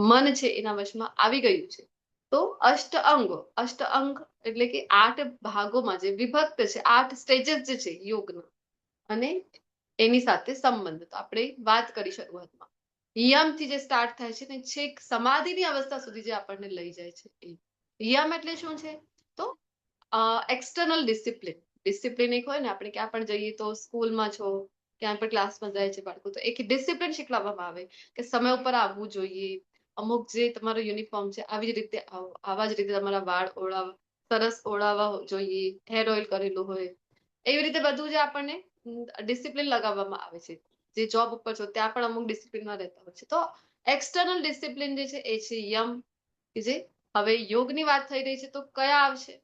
મન છે એના વશમાં આવી ગયું છે. તો અષ્ટ અંગ એટલે કે 8 ભાગોમાં જે વિભક્ત છે, 8 સ્ટેજીસ જે છે યોગના, અને એની સાથે સંબંધ તો આપણે વાત કરી શરૂઆતમાં યમથી જે સ્ટાર્ટ થાય છે ને છેક સમાધિની અવસ્થા સુધી જે આપણને લઈ જાય છે એ યમ એટલે શું છે? તો એક્સટર્નલ ડિસિપ્લિન. ડિસિપ્લિન એક હોય ને, આપણે ક્યાં પણ જઈએ તો સ્કૂલમાં છો, ક્યાં પણ ક્લાસમાં જાય છે બાળકો, તો એક ડિસિપ્લિન શીખવાડવામાં આવે કે સમય ઉપર આવવું જોઈએ, અમુક જે તમારો યુનિફોર્મ છે આવી જ રીતે આવો, આવા જ રીતે તમારા વાળ ઓળાવા, સરસ ઓળાવા જોઈએ, હેર ઓઇલ કરેલું હોય, એવી રીતે બધું જે આપણને ડિસિપ્લિન લગાવવામાં આવે છે. જે જોબ ઉપર છો ત્યાં પણ અમુક ડિસિપ્લિનમાં રહેતા હોય છે. તો એક્સટર્નલ ડિસિપ્લિન જે છે એ છે યમ. કે જે હવે યોગની વાત થઈ રહી છે તો કયા આવશે?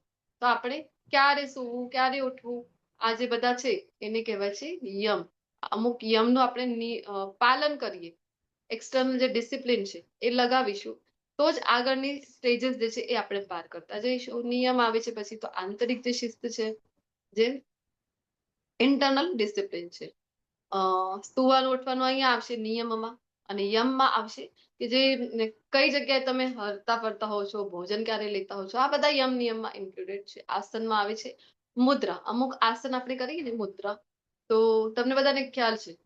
તો આપણે ક્યારે સૂવું, ક્યારે ઉઠવું, આ જે બધા છે એને કહેવાય છે યમ. અમુક યમનું આપણે પાલન કરીએ, એક્સટર્નલ જે ડિસિપ્લિન છે એ લગાવીશું તો જ આગળની સ્ટેજીસ જે છે એ આપણે પાર કરતા જઈશું. નિયમ આવે છે પછી તો આંતરિક જે શિસ્ત છે, જે ઇન્ટરનલ ડિસિપ્લિન છે. સુવાનું ઉઠવાનું અહીંયા આવશે નિયમમાં, અને યમમાં આવશે કે જે કઈ જગ્યાએ તમે હરતા ફરતા હો છો, ભોજન ક્યારે લેતા હો છો, આ બધા યમ નિયમમાં ઇન્ક્લુડેડ છે. આસનમાં આવે છે મુદ્રા. અમુક આસન આપણે કરીએ ને મુદ્રા, તો તમને બધાને ખ્યાલ છે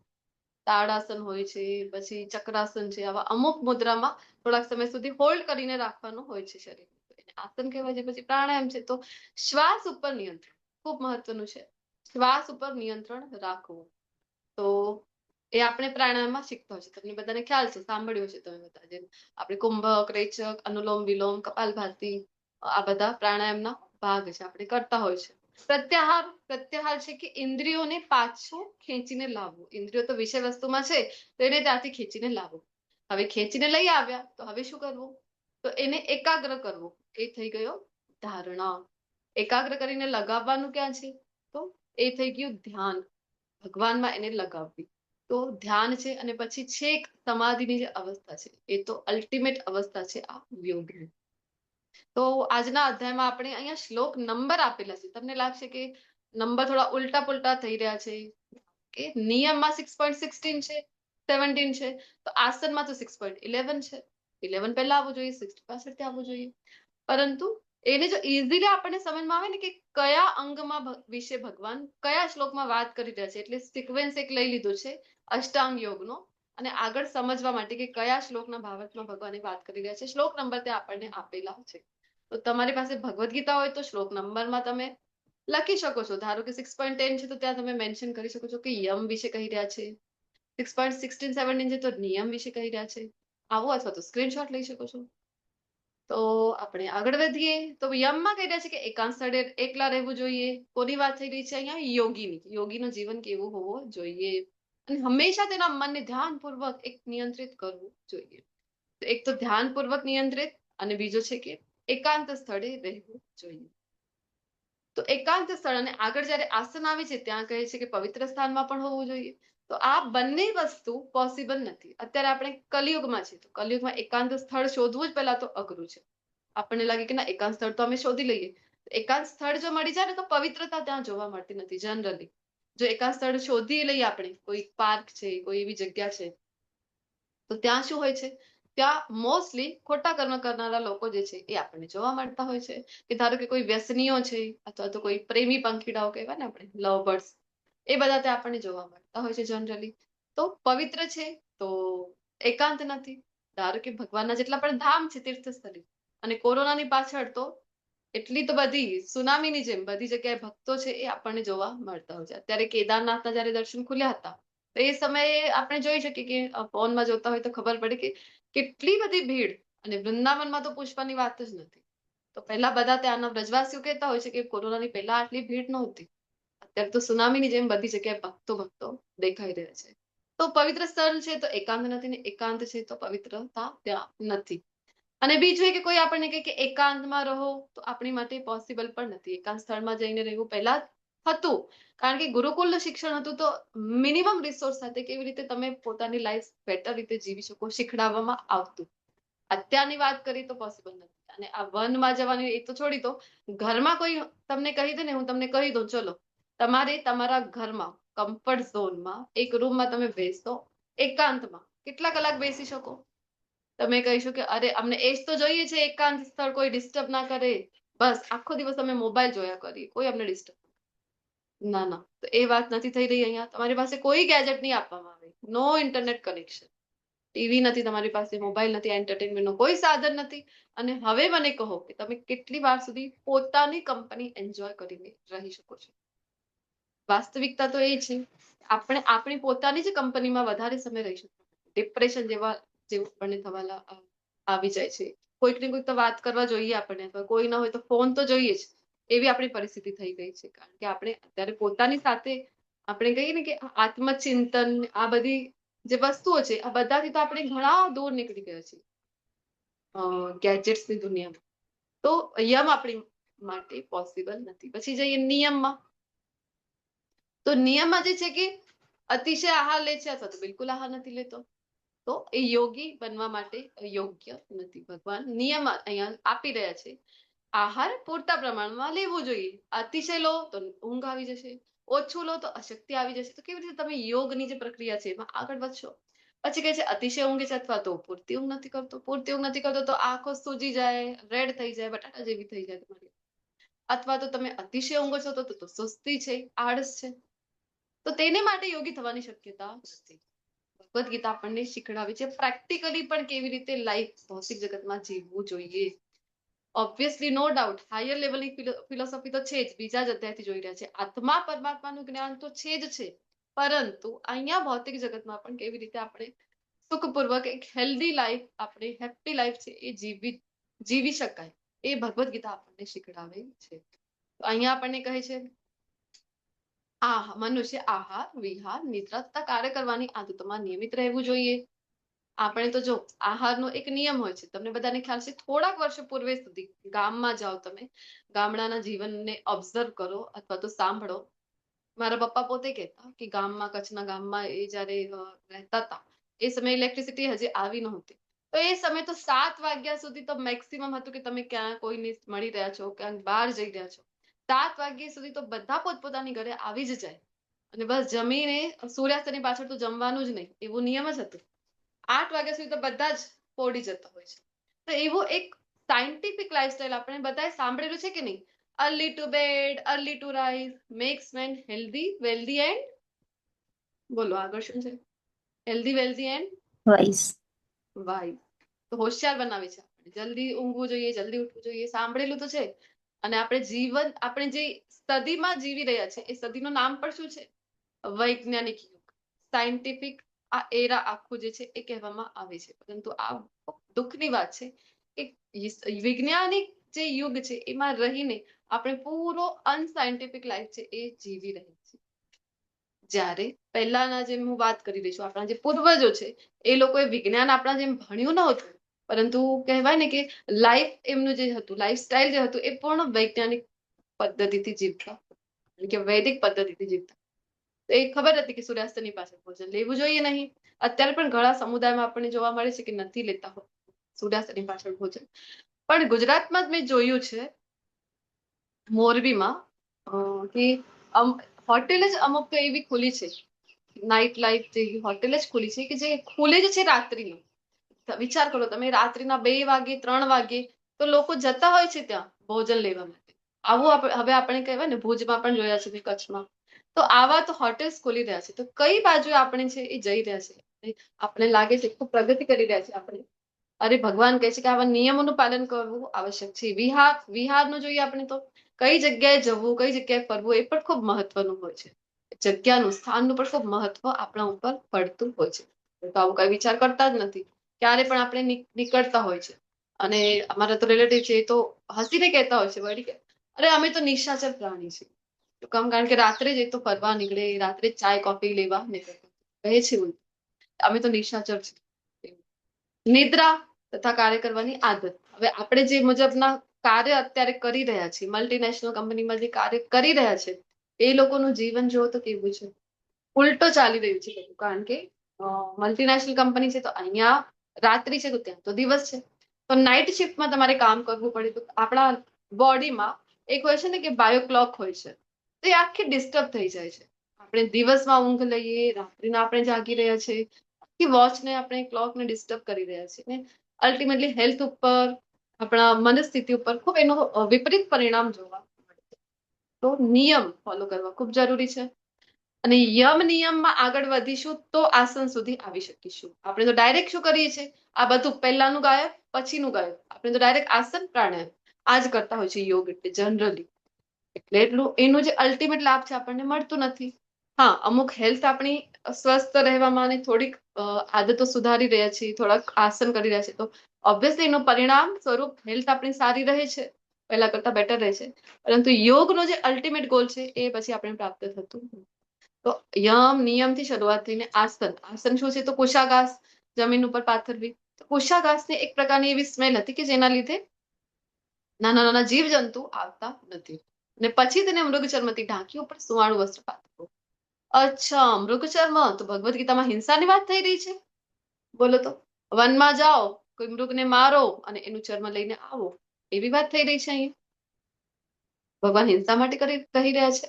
તાડાસન હોય છે, પછી ચક્રાસન છે. આવા અમુક મુદ્રામાં થોડાક સમય સુધી હોલ્ડ કરીને રાખવાનું હોય છે શરીર. આસન કહેવાય છે. પછી પ્રાણાયામ છે, તો શ્વાસ ઉપર નિયંત્રણ ખૂબ મહત્વનું છે. શ્વાસ ઉપર નિયંત્રણ રાખવું, તો એ આપણે પ્રાણાયામમાં શીખતા હોય છે. તમને બધાને ખ્યાલ છે, સાંભળ્યું છે તમે બધા. જેમ આપણે કુંભક, રેચક, અનુલોમ વિલોમ, કપાલભાતિ, આ બધા પ્રાણાયામના ભાગ છે, આપણે કરતા હોય છે. પ્રત્યાહાર છે કે ઇન્દ્રિયોને પાછું ખેંચીને લાવવું. ઇન્દ્રિયો તો વિષય વસ્તુમાં છે તો એને ત્યાંથી ખેંચીને લાવવું. હવે ખેંચીને લઈ આવ્યા તો હવે શું કરવું? તો એને એકાગ્ર કરવું. એ થઈ ગયો ધારણા. એકાગ્ર કરીને લગાવવાનું ક્યાં છે? તો એ થઈ ગયું ધ્યાન. ભગવાનમાં એને લગાવવી, તો ધ્યાન છે. અને પછી છેક સમાધિની જે અવસ્થા છે એ તો અલ્ટિમેટ અવસ્થા છે આ યોગની. તો આજના અધ્યાયમાં આપણે અહીંયા શ્લોક નંબર આપેલા છે. તમને લાગશે કે નંબર થોડા ઉલટા પુલટા થઈ રહ્યા છે, કે નિયમમાં 6.16 છે, 17 છે, તો આસનમાં તો 6.11 છે. 11 પહેલા આવવું જોઈએ, 6 પાછળથી આવવું જોઈએ. પરંતુ એને જો ઇઝીલી આપણને સમજમાં આવે ને કે કયા અંગમાં વિશે ભગવાન કયા શ્લોકમાં વાત કરી રહ્યા છે, એટલે સિક્વેન્સ એક લઈ લીધો છે અષ્ટાંગ યોગનો, અને આગળ સમજવા માટે કે કયા શ્લોકના ભાવાર્થમાં ભગવાને વાત કરી રહ્યા છે. શ્લોક નંબર ત્યાં આપણને આપેલા છે. તો તમારી પાસે ભગવદ્ ગીતા હોય તો શ્લોક નંબરમાં તમે લખી શકો છો. ધારો કે 6.10 છે તો ત્યાં તમે મેન્શન કરી શકો છો કે યમ વિશે કહી રહ્યા છે. 6.16, 17 છે તો નિયમ વિશે કહી રહ્યા છે. આવો, અથવા તો સ્ક્રીનશોટ લઈ શકો છો. તો આપણે આગળ વધીએ. તો યમમાં કહી રહ્યા છે કે એકાંત સ્થળે એકલા રહેવું જોઈએ. કોની વાત થઈ રહી છે અહીંયા? યોગીની. યોગીનું જીવન કેવું હોવું જોઈએ, અને હંમેશા તેના મનને ધ્યાનપૂર્વક એક નિયંત્રિત કરવું જોઈએ. તો એક તો ધ્યાનપૂર્વક નિયંત્રિત, અને બીજો છે કે એકાંત સ્થળે રહેવું જોઈએ. તો એકાંત સ્થળ અને આગળ જ્યારે આસન આવે છે ત્યાં કહે છે કે પવિત્ર સ્થાનમાં પણ હોવું જોઈએ. તો આ બંને વસ્તુ પોસિબલ નથી. અત્યારે આપણે કલિયુગમાં છે, તો કલિયુગમાં એકાંત સ્થળ શોધવું જ પહેલા તો અઘરું છે. આપણને લાગે કે ના, એકાંત સ્થળ તો અમે શોધી લઈએ. એકાંત સ્થળ જો મળી જાય ને તો પવિત્રતા ત્યાં જોવા મળતી નથી જનરલી. જો એકાંત સ્થળ શોધી લઈએ આપણે, કોઈ પાર્ક છે, કોઈ એવી જગ્યા છે, તો ત્યાં શું હોય છે? ત્યાં મોસ્ટલી ખોટા કર્મ કરનારા લોકો જે છે એ આપણને જોવા મળતા હોય છે. કે ધારો કે કોઈ વ્યસનીઓ છે, અથવા તો કોઈ પ્રેમી પંખીડાઓ કહેવાય ને આપણે, લવ બર્ડ્સ, એ બધા ત્યાં આપણને જોવા મળતા હોય છે જનરલી. તો પવિત્ર છે તો એકાંત નથી. ધારો કે ભગવાનના જેટલા પણ ધામ છે, તીર્થસ્થળી, અને કોરોનાની પાછળ તો એટલી તો બધી સુનામીની જેમ બધી જગ્યાએ ભક્તો છે એ આપણને જોવા મળતા હોય છે. અત્યારે કેદારનાથના જયારે દર્શન ખુલ્યા હતા તો એ સમયે આપણે જોઈ શકીએ કે ફોનમાં જોતા હોય તો ખબર પડે કે કેટલી બધી ભીડ, અને વૃંદાવનમાં તો પુષ્પની વાત જ નથી. તો પહેલા બધા ત્યાંના વ્રજવાસીઓ કહેતા હોય છે કે કોરોનાની પહેલા આટલી ભીડ નહોતી. અત્યારે તો સુનામીની જેમ બધી જગ્યાએ ભક્તો દેખાઈ રહ્યા છે. તો પવિત્ર સ્થળ છે તો એકાંત નથી, ને એકાંત છે તો પવિત્રતા ત્યાં નથી. અને બીજું એ કે કોઈ આપણને કહે કે એકાંતમાં રહો, તો આપણી માટે પોસિબલ પણ નથી. એકાંત સ્થળમાં જઈને રહેવું પહેલા હતું, કારણ કે ગુરુકુલનું શિક્ષણ હતું, તો મિનિમમ રિસોર્સ સાથે કેવી રીતે તમે પોતાની લાઈફ બેટર રીતે જીવી શકો શીખડાવવામાં આવતું. અત્યારની વાત કરી તો પોસિબલ નથી. અને આ વનમાં જવાની એ તો છોડી દો, ઘરમાં કોઈ તમને કહી દે ને, હું તમને કહી દઉં, ચલો તમારે તમારા ઘરમાં કમ્ફર્ટ ઝોનમાં એક રૂમમાં તમે બેસો, એકાંતમાં કેટલા કલાક બેસી શકો? તમે કહીશું કે અરે અમને એ જ તો જોઈએ છે, એકાંત સ્થળ, કોઈ ડિસ્ટર્બ ના કરે, બસ આખો દિવસ અમે મોબાઈલ જોયા કરીએ, કોઈ અમને ડિસ્ટર્બ. ના ના, તો એ વાત નથી થઈ રહી. અહીંયા તમારી પાસે કોઈ ગેજેટ નહીં આપવામાં આવે, નો ઇન્ટરનેટ કનેક્શન, ટીવી નથી તમારી પાસે, મોબાઈલ નથી, એન્ટરટેનમેન્ટનો કોઈ સાધન નથી. અને હવે મને કહો કે તમે કેટલી વાર સુધી પોતાની કંપની એન્જોય કરીને રહી શકો છો? વાસ્તવિકતા તો એ છે, આપણે આપણી પોતાની જ કંપનીમાં વધારે સમય રહી શકીએ. ડિપ્રેશન જેવું આપણને થવા આવી જાય છે. કોઈક ને કોઈક તો વાત કરવા જોઈએ આપણને, અથવા કોઈ ના હોય તો ફોન તો જોઈએ જ, એવી આપણી પરિસ્થિતિ થઈ ગઈ છે. કારણ કે આપણે અત્યારે પોતાની સાથે, આપણે કહીએ ને કે આત્મચિંતન, આ બધી જે વસ્તુઓ છે, આ બધાથી તો આપણે ઘણા દૂર નીકળી ગયા છીએ ગેજેટ્સની દુનિયામાં. તો યમ આપણી માટે પોસિબલ નથી. પછી જઈએ નિયમમાં. તો નિયમમાં જે છે કે અતિશય આહાર લે છે અથવા તો બિલકુલ આહાર નથી લેતો, તો એ યોગી બનવા માટે યોગ્ય નથી. ભગવાન નિયમ અહીંયા આપી રહ્યા છે. આહાર પૂરતા પ્રમાણમાં લેવું જોઈએ. અતિશય લો તો ઊંઘ આવી જશે, ઓછું લો તો અશક્તિ આવી જશે. તો કેવી રીતે તમે યોગની જે પ્રક્રિયા છે એમાં આગળ વધશો? પછી કહે છે અતિશય ઊંઘે છે અથવા તો પૂરતી ઊંઘ નથી કરતો. પૂરતી ઊંઘ નથી કરતો તો આંખો સૂજી જાય, રેડ થઈ જાય, બટાટા જેવી થઈ જાય તમારી. અથવા તો તમે અતિશય ઊંઘો છો તો સુસ્તી છે, આળસ છે, તો તેને માટે યોગી થવાની શક્યતા નથી. ભગવદ ગીતા આપણને શીખડાવે છે પ્રેક્ટિકલી પણ કેવી રીતે લાઈફ ભૌતિક જગતમાં જીવવું જોઈએ. ઓબ્વિયસલી નો ડાઉટ હાયર લેવલની ફિલોસોફી તો છે જ, બીજા જ અધ્યાયથી જોઈ રહ્યા છે. આત્મા પરમાત્માનું જ્ઞાન તો છે જ છે, પરંતુ અહીંયા ભૌતિક જગતમાં પણ કેવી રીતે આપણે સુખપૂર્વક એક હેલ્ધી લાઈફ, આપણે હેપી લાઈફ છે એ જીવી શકાય, એ ભગવદ ગીતા આપણને શીખડાવે છે. તો અહીંયા આપણને કહે છે મનુષ્ય આહાર, વિહાર, નિદ્રા તથા કાર્ય કરવાની આદતોમાં નિયમિત રહેવું જોઈએ. આપણે તો જો આહારનો એક નિયમ હોય છે, તમને બધાને ખ્યાલ છે. થોડાક વર્ષો પૂર્વે સુધી ગામમાં જાઓ, તમે ગામડાના જીવનને ઓબ્ઝર્વ કરો અથવા તો સાંભળો. મારા પપ્પા પોતે કહેતા કે ગામમાં, કચ્છના ગામમાં એ જયારે રહેતા હતા, એ સમયે ઇલેક્ટ્રિસિટી હજી આવી નહોતી. તો એ સમય તો 7 વાગ્યા સુધી તો મેક્સિમમ હતું કે તમે ક્યાં કોઈને મળી રહ્યા છો, ક્યાંક બહાર જઈ રહ્યા છો, 7 વાગ્યા સુધી તો બધા પોતપોતાની ઘરે આવી જ જાય, અને બસ જમીને સૂર્યાસ્તની પાછળ તો જમવાનું જ નહીં, એવું નિયમ જ હતું. 8 વાગ્યા સુધી તો બધા જ પોડી જતા હોય છે. તો એવું એક સાયન્ટિફિક લાઈફસ્ટાઈલ આપણે બધાએ સાંભળેલું છે કે નહીં? Early to bed, early to rise makes man healthy, wealthy and, બોલો આગળ શું છે? Healthy, wealthy and wise. તો હોશિયાર બનાવે છે. જલ્દી ઊંઘવું જોઈએ, જલ્દી ઉઠવું જોઈએ, સાંભળેલું તો છે. અને આપણે જે સદીમાં જીવી રહ્યા છે, એ સદીનું નામ પણ શું છે? વૈજ્ઞાનિક યુગ, સાયન્ટિફિક આ એરા આખું જે છે એ કહેવામાં આવે છે. પરંતુ આ દુઃખની વાત છે કે વૈજ્ઞાનિક જે યુગ છે એમાં રહીને આપણે પૂરો અનસાયન્ટિફિક લાઈફ છે એ જીવી રહી છે. જ્યારે પહેલાના જેમ હું વાત કરી રહી છું, આપણા જે પૂર્વજો છે એ લોકોએ વિજ્ઞાન આપણા જેમ ભણ્યું નહોતું, પરંતુ કહેવાય ને કે લાઈફ એમનું જે હતું, લાઈફસ્ટાઈલ જે હતું, એ પૂર્ણ વૈજ્ઞાનિક પદ્ધતિથી જીવતા, કે વૈદિક પદ્ધતિથી જીવતા. તો એ ખબર હતી કે સૂર્યાસ્તની પાછળ ભોજન લેવું જોઈએ નહીં. અત્યારે પણ ઘણા સમુદાયમાં આપણને જોવા મળે છે કે નથી લેતા સૂર્યાસ્તની પાછળ ભોજન. પણ ગુજરાતમાં જ મેં જોયું છે, મોરબીમાં, કે હોટેલ જ અમુક તો એવી ખુલી છે, નાઇટ લાઈફ જેવી હોટેલ જ ખુલી છે કે જે ખુલે જ છે રાત્રિનું. વિચાર કરો તમે, રાત્રિના 2 વાગે 3 વાગે તો લોકો જતા હોય છે ત્યાં ભોજન લેવા માટે. આવું હવે આપણે કહેવાય ને, ભુજમાં પણ જોયા છે, કચ્છમાં. તો આવા તો હોટેલ્સ ખોલી રહ્યા છે. તો કઈ બાજુ આપણે છે એ જઈ રહ્યા છે? આપણે લાગે છે ખૂબ પ્રગતિ કરી રહ્યા છે આપણે. અરે ભગવાન કહે છે કે આવા નિયમોનું પાલન કરવું આવશ્યક છે. વિહારનું જોઈએ આપણે તો કઈ જગ્યાએ જવું, કઈ જગ્યાએ ફરવું, એ પણ ખૂબ મહત્વનું હોય છે. જગ્યાનું, સ્થાનનું પણ ખૂબ મહત્વ આપણા ઉપર પડતું હોય છે. તો આવું કઈ વિચાર કરતા જ નથી. ક્યારે પણ આપણે નીકળતા હોય છે અને અમારા તો રિલેટિવ છે એ તો હસીને કહેતા હોય છે વળી કે અરે અમે તો નિશાચર પ્રાણી છીએ. તો કારણ કે રાત્રે જ એ તો ફરવા નીકળે, રાત્રે જ ચાય કોફી લેવા નીકળે, કહે છે એવું અમે તો નિશાચર છીએ. નિદ્રા તથા કાર્ય કરવાની આદત. હવે આપણે જે મુજબના કાર્ય અત્યારે કરી રહ્યા છીએ, મલ્ટીનેશનલ કંપનીમાં જે કાર્ય કરી રહ્યા છે એ લોકોનું જીવન જુઓ તો કેવું છે, ઉલટો ચાલી રહ્યું છે બધું. કારણ કે મલ્ટીનેશનલ કંપની છે તો અહીંયા રાત્રિ છે તો ત્યાં તો દિવસ છે. તો નાઇટ શિફ્ટમાં તમારે કામ કરવું પડે તો આપણા બોડીમાં એક હોય છે ને કે બાયો ક્લોક હોય છે, તો એ આખી ડિસ્ટર્બ થઈ જાય છે. આપણે દિવસમાં ઊંઘ લઈએ, રાત્રિના આપણે જાગી રહ્યા છે, આખી વોચને આપણે ક્લોકને ડિસ્ટર્બ કરી રહ્યા છીએ ને અલ્ટિમેટલી હેલ્થ ઉપર, આપણા મનસ્થિતિ ઉપર ખૂબ એનો વિપરીત પરિણામ જોવા મળે છે. તો નિયમ ફોલો કરવા ખૂબ જરૂરી છે. અને યમ નિયમમાં આગળ વધીશું તો આસન સુધી આવી શકીશું. આપણે તો ડાયરેક્ટ શું કરીએ છીએ, આ બધું પહેલાનું ગાયબ પછીનું ગાયબ, આપણે તો ડાયરેક્ટ આસન પ્રાણાયામ આ જ કરતા હોય છે યોગ એટલે જનરલી. એટલે એટલું એનું જે અલ્ટિમેટ લાભ છે આપણને મળતું નથી. હા, અમુક હેલ્થ આપણી સ્વસ્થ રહેવામાં અને થોડીક આદતો સુધારી રહ્યા છીએ, થોડાક આસન કરી રહ્યા છે તો ઓબ્વિયસલી એનું પરિણામ સ્વરૂપ હેલ્થ આપણી સારી રહે છે, પહેલા કરતા બેટર રહે છે. પરંતુ યોગનો જે અલ્ટિમેટ ગોલ છે એ પછી આપણે પ્રાપ્ત થતું નથી. તો યમ નિયમથી શરૂઆત થઈને આસન. આસન શું છે તો કુશાઘાસ, જમીન ઉપર પાથરવી. કુશાઘાસને એક પ્રકારની એવી સ્મેલ હતી કે જેના લીધે નાના નાના જીવજંતુ આવતા નથી. અને પછી તેને મૃગચર્મથી ઢાંકી ઉપર સુવાળું વસ્ત્ર પાથરવું. અચ્છા, મૃગચર્મ તો ભગવદ્ ગીતામાં હિંસાની વાત થઈ રહી છે. બોલો તો, વનમાં જાઓ, કોઈ મૃગને મારો અને એનું ચર્મ લઈને આવો, એવી વાત થઈ રહી છે અહીંયા. ભગવાન હિંસા માટે કહી રહ્યા છે.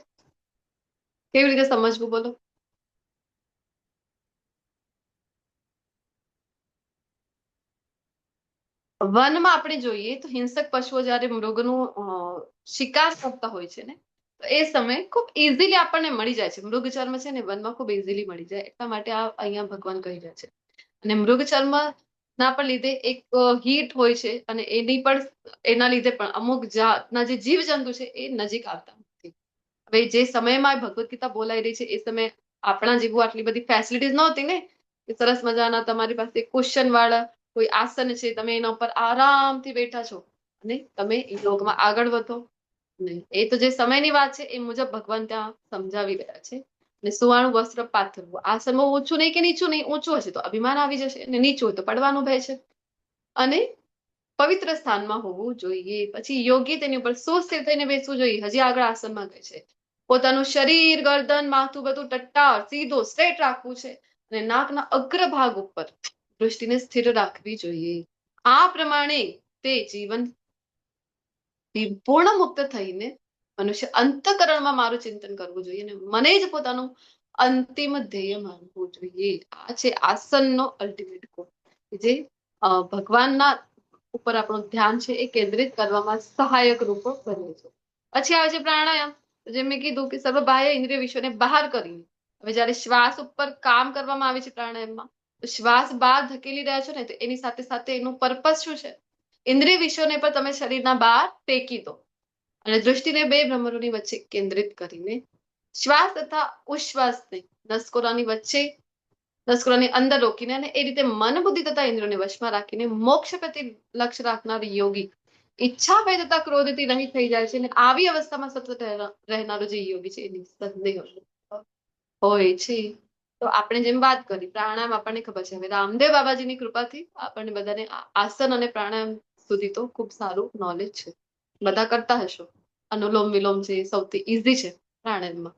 કેવી રીતે સમજવું બોલો? વનમાં આપણે જોઈએ તો હિંસક પશુઓ જ્યારે મૃગનું શિકાર કરતા હોય છે ને તો એ સમયે ખૂબ ઇઝીલી આપણને મળી જાય છે. મૃગચર્મ છે ને વનમાં ખૂબ ઇઝીલી મળી જાય, એટલા માટે આ અહીંયા ભગવાન કહી રહ્યા છે. અને મૃગચર્મ ના પણ લીધે એક હીટ હોય છે અને એના લીધે પણ અમુક જાતના જે જીવજંતુ છે એ નજીક આવતા નથી. હવે જે સમયમાં ભગવદ્ ગીતા બોલાઈ રહી છે એ સમયે આપણા જેવું આટલી બધી ફેસિલિટીઝ નહોતી ને કે સરસ મજાના તમારી પાસે કુશન વાળા કોઈ આસન છે, તમે એના ઉપર આરામથી બેઠા છો અને તમે યોગમાં આગળ વધો. નહીં, એ તો જે સમયની વાત છે એ મુજબ ભગવાન ત્યાં સમજાવી રહ્યા છે. અને સુવાળું વસ્ત્ર પાથરવું. આસન બહુ ઊંચું નહીં કે નીચું નહીં, ઊંચું હશે તો અભિમાન આવી જશે અને નીચું હોય તો પડવાનું ભય છે. અને પવિત્ર સ્થાનમાં હોવું જોઈએ. પછી યોગ્ય તેની ઉપર સુસ્થિર થઈને બેસવું જોઈએ. હજી આગળ આસનમાં કહે છે પોતાનું શરીર, ગરદન, માથું બધું ટટ્ટાર સીધો સ્ટ્રેટ રાખવું છે અને નાકના અગ્રભાગ ઉપર દૃષ્ટિને સ્થિર રાખવી જોઈએ. આ પ્રમાણે તે જીવન પૂર્ણ મુક્ત થઈને મનુષ્ય અંતઃકરણમાં મારું ચિંતન કરવું જોઈએ અને મને જ પોતાનું અંતિમ ધ્યેય માનવું જોઈએ. આ છે આસનનો અલ્ટિમેટ ગોલ, જે ભગવાનના ઉપર આપણું ધ્યાન છે એ કેન્દ્રિત કરવામાં સહાયક રૂપ બને છે. પછી આવે છે પ્રાણાયામ. જેમ મેં કીધું કે સર્વ બાહ્ય ઇન્દ્રિય વિષયોને બહાર કરીને હવે જ્યારે શ્વાસ ઉપર કામ કરવામાં આવે છે પ્રાણાયામમાં, તો શ્વાસ બહાર ધકેલી રહ્યા છો ને તો એની સાથે સાથે એનું પર્પસ શું છે, ઇન્દ્રિય વિષયોને પણ તમે શરીરના બહાર ફેંકી દો અને દૃષ્ટિને બે ભ્રમરોની વચ્ચે કેન્દ્રિત કરીને શ્વાસ તથા ઉશ્વાસને નસકોરાની વચ્ચે, નસકોરાની અંદર રોકીને અને એ રીતે મન બુદ્ધિ તથા ઇન્દ્રિયોને વશમાં રાખીને મોક્ષ પ્રતિ લક્ષ્ય રાખનાર યોગી ઈચ્છા ભય તથા ક્રોધથી નહીં થઈ જાય છે અને આવી અવસ્થામાં સતત રહેનારો જે યોગી છે એ નિસંદેહ હોય છે. તો આપણે જેમ વાત કરી પ્રાણાયામ આપણને ખબર છે. હવે રામદેવ બાબાજીની કૃપાથી આપણને બધાને આસન અને પ્રાણાયામ સુધી તો ખૂબ સારું નોલેજ છે, બધા કરતા હશો. અનુલોમ વિલોમ છે સૌથી ઈઝી છે પ્રાણાયામમાં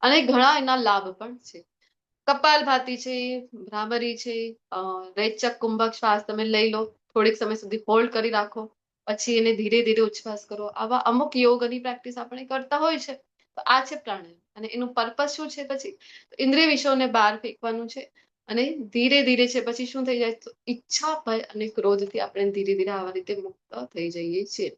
અને ઘણા એના લાભ પણ છે. કપાલભાતિ છે, ભ્રામરી છે, રેચક કુંભક શ્વાસ તમે લઈ લો, થોડીક સમય સુધી હોલ્ડ કરી રાખો, પછી એને ધીરે ધીરે ઉચ્છ્વાસ કરો. આવા અમુક યોગની પ્રેક્ટિસ આપણે કરતા હોય છે. તો આ છે પ્રાણાયામ અને એનું પર્પસ શું છે, પછી ઇન્દ્રિય વિષયોને બહાર ફેંકવાનું છે અને ધીરે ધીરે છે પછી શું થઈ જાય તો ઈચ્છા ભય અને ક્રોધથી આપણે ધીરે ધીરે આવા રીતે મુક્ત થઈ જઈએ છીએ.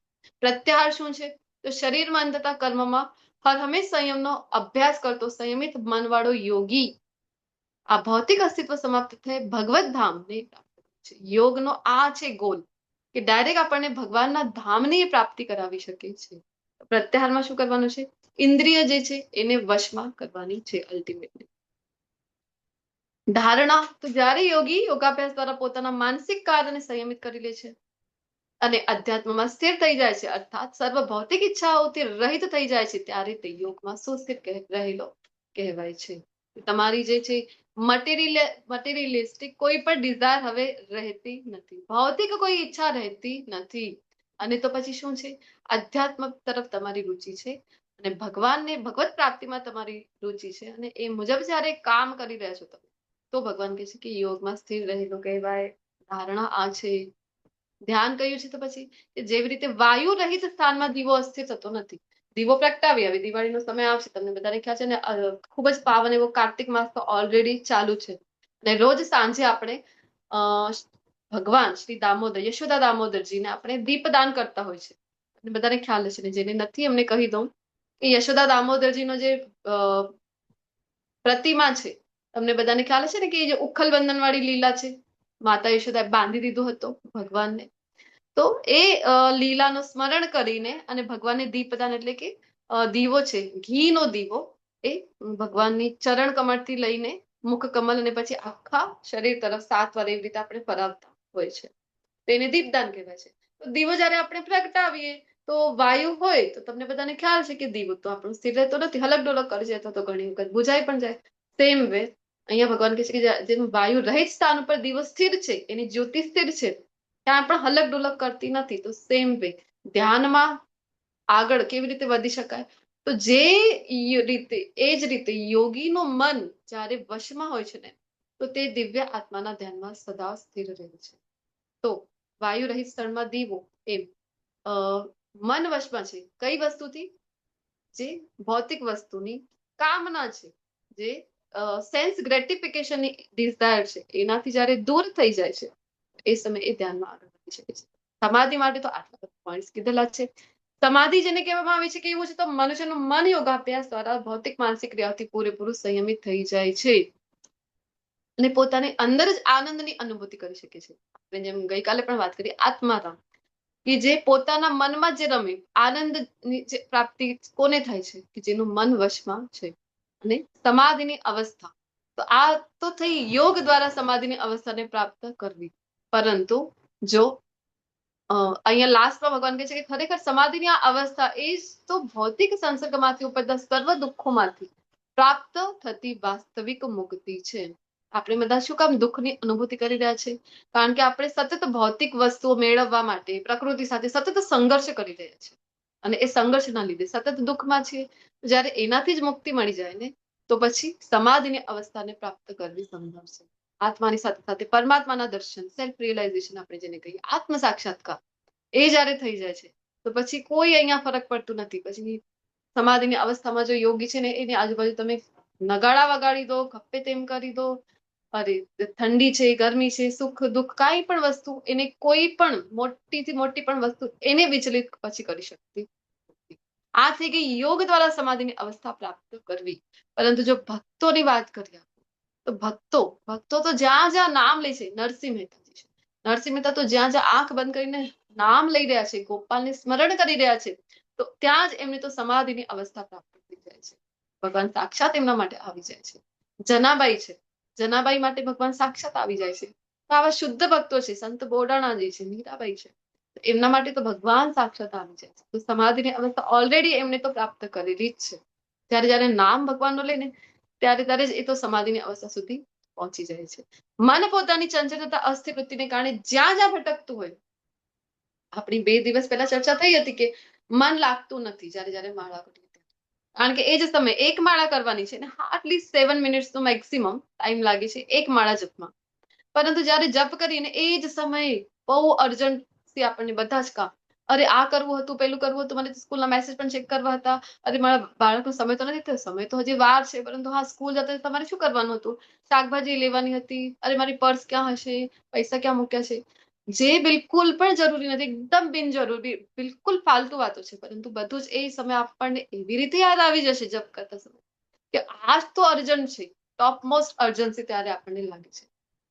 પ્રત્યાહાર શું છે તો શરીરમાં અંતતા કર્મમાં હર હંમેશ સંયમનો અભ્યાસ કરતો સંયમિત મનવાળો યોગી આ ભૌતિક અસ્તિત્વ સમાપ્ત થઈ ભગવત ધામને પ્રાપ્ત છે. યોગનો આ છે ગોલ કે ડાયરેક્ટ આપણને ભગવાનના ધામની પ્રાપ્તિ કરાવી શકે છે. પ્રત્યાહારમાં શું કરવાનું છે, ઇન્દ્રિય જે છે એને વશમાં કરવાની છે અલ્ટિમેટલી. ધારણા, તો જ્યારે યોગી યોગાભ્યાસ દ્વારા પોતાના માનસિક કાર્યને સંયમિત કરી લે છે અને અધ્યાત્મમાં સ્થિર થઈ જાય છે, અર્થાત સર્વ ભૌતિક ઈચ્છાઓથી રહિત થઈ જાય છે, ત્યારે તે યોગમાં સુસ્થિર રહેલો કહેવાય છે. તમારી જે છે મટીરિયલિસ્ટિક કોઈ પણ ડિઝાયર હવે રહેતી નથી, ભૌતિક કોઈ ઈચ્છા રહેતી નથી. અને તો પછી શું છે? અધ્યાત્મ તરફ તમારી રુચિ છે અને ભગવત પ્રાપ્તિમાં તમારી રુચિ છે, અને એ મુજબ જ્યારે કામ કરી રહ્યા છો તમે, તો ભગવાન કહે છે કે યોગમાં સ્થિર રહેલો કહેવાય. ધારણા આ છે. ધ્યાન કયું છે? તો પછી જેવી રીતે વાયુ રહિત સ્થાનમાં દીવો અસ્થિર થતો નથી. દીવો પ્રગટાવી, હવે દિવાળીનો સમય આવશે, તમને બધાને ખ્યાલ છે ને, ખૂબ જ પાવન એવો કાર્તિક માસ તો ઓલરેડી ચાલુ છે, અને રોજ સાંજે આપણે ભગવાન શ્રી દામોદર, યશોદા દામોદરજીને આપણે દીપદાન કરતા હોય છે. બધાને ખ્યાલ છે ને, જેને નથી એમને કહી દઉં કે યશોદા દામોદરજીનો જે પ્રતિમા છે, તમને બધાને ખ્યાલ છે ને કે જે ઉખલ બંધન વાળી લીલા છે, માતા યશોદાએ બાંધી દીધો હતો ભગવાનને. તો એ લીલાનું સ્મરણ કરીને અને ભગવાનને દીપદાન એટલે કે દીવો છે, ઘીનો દીવો, એ ભગવાનની ચરણ કમળથી લઈને મુખ કમલ અને પછી આખા શરીર તરફ 7 વાર એવી રીતે આપણે ફરાવતા હોય છે, તેને દીપદાન કહેવાય છે. તો દીવો જ્યારે આપણે પ્રગટાવીએ તો વાયુ હોય તો તમને બધાને ખ્યાલ છે કે દીવો તો આપણું સ્થિર રહેતો નથી, હલક ડોલક કરી જાય તો ઘણી વખત બુજાઈ પણ જાય. સેમ વે અહીંયા ભગવાન કહે છે કે જેનું વાયુ રહિત સ્થાન ઉપર દીવો સ્થિર છે, એની જ્યોતિ સ્થિર છે, ત્યાં પણ હલક ડોલક કરતી નથી. તો સેમ વે ધ્યાનમાં આગળ કેવી રીતે વધી શકાય? તો એ જ રીતે યોગીનું મન જ્યારે વશમાં હોય છે ને, તો તે દિવ્ય આત્માના ધ્યાનમાં સદા સ્થિર રહે છે. તો વાયુ રહિત સ્થળમાં દીવો એમ મન વશમાં છે કઈ વસ્તુથી? જે ભૌતિક વસ્તુની કામના છે, જે સેન્સ ગ્રેટિફિકેશનની ડિઝાયર છે, એનાથી જ્યારે દૂર થઈ જાય છે, એ સમયે એ ધ્યાનમાં આગળ વધી શકે છે. સમાધિ માટે તો આટલા પોઈન્ટ્સ કીધેલા છે. સમાધિ જેને કહેવામાં આવે છે કે એવું છે તો મનુષ્યનું મન યોગાભ્યાસ દ્વારા ભૌતિક માનસિક ક્રિયાઓથી પૂરેપૂરું સંયમિત થઈ જાય છે અને પોતાની અંદર જ આનંદની અનુભૂતિ કરી શકે છે. આપણે જેમ ગઈકાલે પણ વાત કરી, આત્મારામ, કે જે પોતાના મનમાં જે રમે, આનંદની જે પ્રાપ્તિ કોને થાય છે? કે જેનું મન વશમાં છે. અને સમાધિની અવસ્થા, તો આ તો થઈ યોગ દ્વારા સમાધિની અવસ્થાને પ્રાપ્ત કરવી. પરંતુ જો અહીંયા લાસ્ટમાં ભગવાન કહે છે કે ખરેખર સમાધિની આ અવસ્થા એ જ તો ભૌતિક સંસર્ગમાંથી ઉપજતા સર્વ દુઃખોમાંથી પ્રાપ્ત થતી વાસ્તવિક મુક્તિ છે. આપણે બધા શું કામ દુઃખની અનુભૂતિ કરી રહ્યા છે? કારણ કે આપણે સતત ભૌતિક વસ્તુઓ મેળવવા માટે પ્રકૃતિ સાથે સતત સંઘર્ષ કરી રહ્યા છે, અને એ સંઘર્ષના લીધે સતત દુઃખમાં છીએ. જ્યારે એનાથી જ મુક્તિ મળી જાય ને, તો પછી સમાધિની અવસ્થાને પ્રાપ્ત કરવી સંભવ છે. આત્માની સાથે સાથે પરમાત્માના દર્શન, સેલ્ફ રિયલાઇઝેશન આપણે જેને કહીએ, આત્મ સાક્ષાત્કાર, એ જ્યારે થઈ જાય છે તો પછી કોઈ અહીંયા ફરક પડતું નથી. પછી સમાધિની અવસ્થામાં જો યોગી છે ને, એની આજુબાજુ તમે નગાડા વગાડી દો, ગપ્પે તેમ કરી દો, અરે ઠંડી છે, ગરમી છે, સુખ દુઃખ, કાંઈ પણ વસ્તુ એને કોઈ પણ મોટીથી મોટી પણ વસ્તુ એને વિચલિત પછી કરી શકતી નથી. આ થઈ ગઈ યોગ દ્વારા સમાધિની અવસ્થા પ્રાપ્ત કરવી. પરંતુ જો ભક્તોની વાત કરીએ તો ભક્તો તો જ્યાં જ્યાં નામ લે છે, નરસિંહ મહેતાજી છે, નરસિંહ મહેતા તો જ્યાં જ્યાં આંખ બંધ કરીને નામ લઈ રહ્યા છે, ગોપાલને સ્મરણ કરી રહ્યા છે, તો ત્યાં જ એમની તો સમાધિની અવસ્થા પ્રાપ્ત થઈ જાય છે. ભગવાન સાક્ષાત એમના માટે આવી જાય છે. જનાબાઈ છે, જનાબાઈ માટે ભગવાન સાક્ષાત આવી જાય છે. તો આવા શુદ્ધ ભક્તો છે, સંત બોડાણાજી છે, મીરાબાઈ છે, એમના માટે તો ભગવાન સાક્ષાત આવી જાય છે. તો સમાધિની અવસ્થા ઓલરેડી એમને તો પ્રાપ્ત કરેલી જ છે. જ્યારે જ્યારે નામ ભગવાનનો લે ને, ત્યારે ત્યારે જ એ તો સમાધિની અવસ્થા સુધી પહોંચી જાય છે. મન પોતાની ચંચળતા અસ્થિર વૃત્તિને કારણે જ્યાં જ્યાં ભટકતું હોય, આપણી 2 દિવસ પહેલા ચર્ચા થઈ હતી કે મન લાગતું નથી જ્યારે જ્યારે માળા કરીએ, કારણ કે એ જ સમય એક માળા કરવાની છે ને, હાર્ડલી 7 મિનિટ્સ નો મેક્સિમમ ટાઈમ લાગે છે એક માળા જપમાં. પરંતુ જ્યારે જપ કરીને એ જ સમયે બહુ અર્જન્ટ આપણને બધા જ કામ, અરે આ કરવું હતું, પેલું કરવું હતું, મને સ્કૂલના મેસેજ પણ ચેક કરવા હતા, અરે મારા બાળકનો સમય તો નથી થયો, સમય તો હજી વાર છે, પરંતુ હા સ્કૂલ જતા તમારે શું કરવાનું હતું? શાકભાજી લેવાની હતી, અરે મારી પર્સ ક્યાં હશે, પૈસા ક્યાં મૂક્યા છે, જે બિલકુલ પણ જરૂરી નથી, એકદમ બિનજરૂરી, બિલકુલ ફાલતુ વાતો છે. પરંતુ બધું જ એ સમય આપણને એવી રીતે યાદ આવી જશે જપ કરતા સમય કે આ તો અર્જન્ટ છે, ટોપ મોસ્ટ અર્જન્સી ત્યારે આપણને લાગે છે.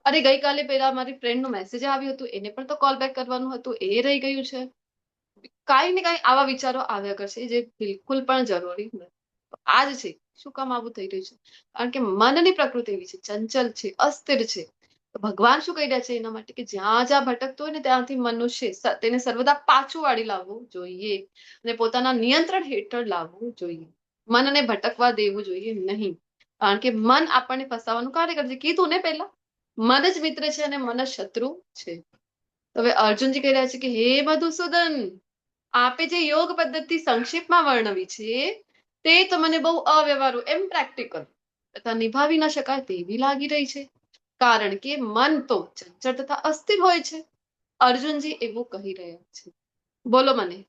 અરે ગઈકાલે પેલા મારી ફ્રેન્ડ નું મેસેજ આવ્યું હતું, એને પણ તો કોલ બેક કરવાનું હતું, એ રહી ગયું છે. કાંઈ ને કાંઈ આવા વિચારો આવ્યા કરશે જે બિલકુલ પણ જરૂરી નથી. આ જ છે શું કામ આવું થઈ રહ્યું છે? કારણ કે મનની પ્રકૃતિ એવી છે, ચંચલ છે, અસ્થિર છે. તો ભગવાન શું કહી રહ્યા છે એના માટે કે જ્યાં જ્યાં ભટકતો હોય ને ત્યાંથી મનુષ્ય તેને સર્વદા પાછું વાળી લાવવું જોઈએ અને પોતાના નિયંત્રણ હેઠળ લાવવું જોઈએ. મનને ભટકવા દેવું જોઈએ નહીં. કારણ કે મન આપણને ફસાવાનું કાર્ય કરે છે. કીધું ને પહેલા, મન જ મિત્ર છે અને મન જ શત્રુ છે. તો હવે અર્જુનજી કહી રહ્યા છે કે હે મધુસૂદન, આપે જે યોગ પદ્ધતિ સંક્ષેપમાં વર્ણવી છે તે તો મને બહુ અવ્યવહારુ એમ પ્રેક્ટિકલ તથા નિભાવી ન શકાય તેવી લાગી રહી છે. કારણ કે મન તો ચંચળ તથા અસ્થિર હોય છે. અર્જુનજી એવું કહી રહ્યા છે. બોલો મને,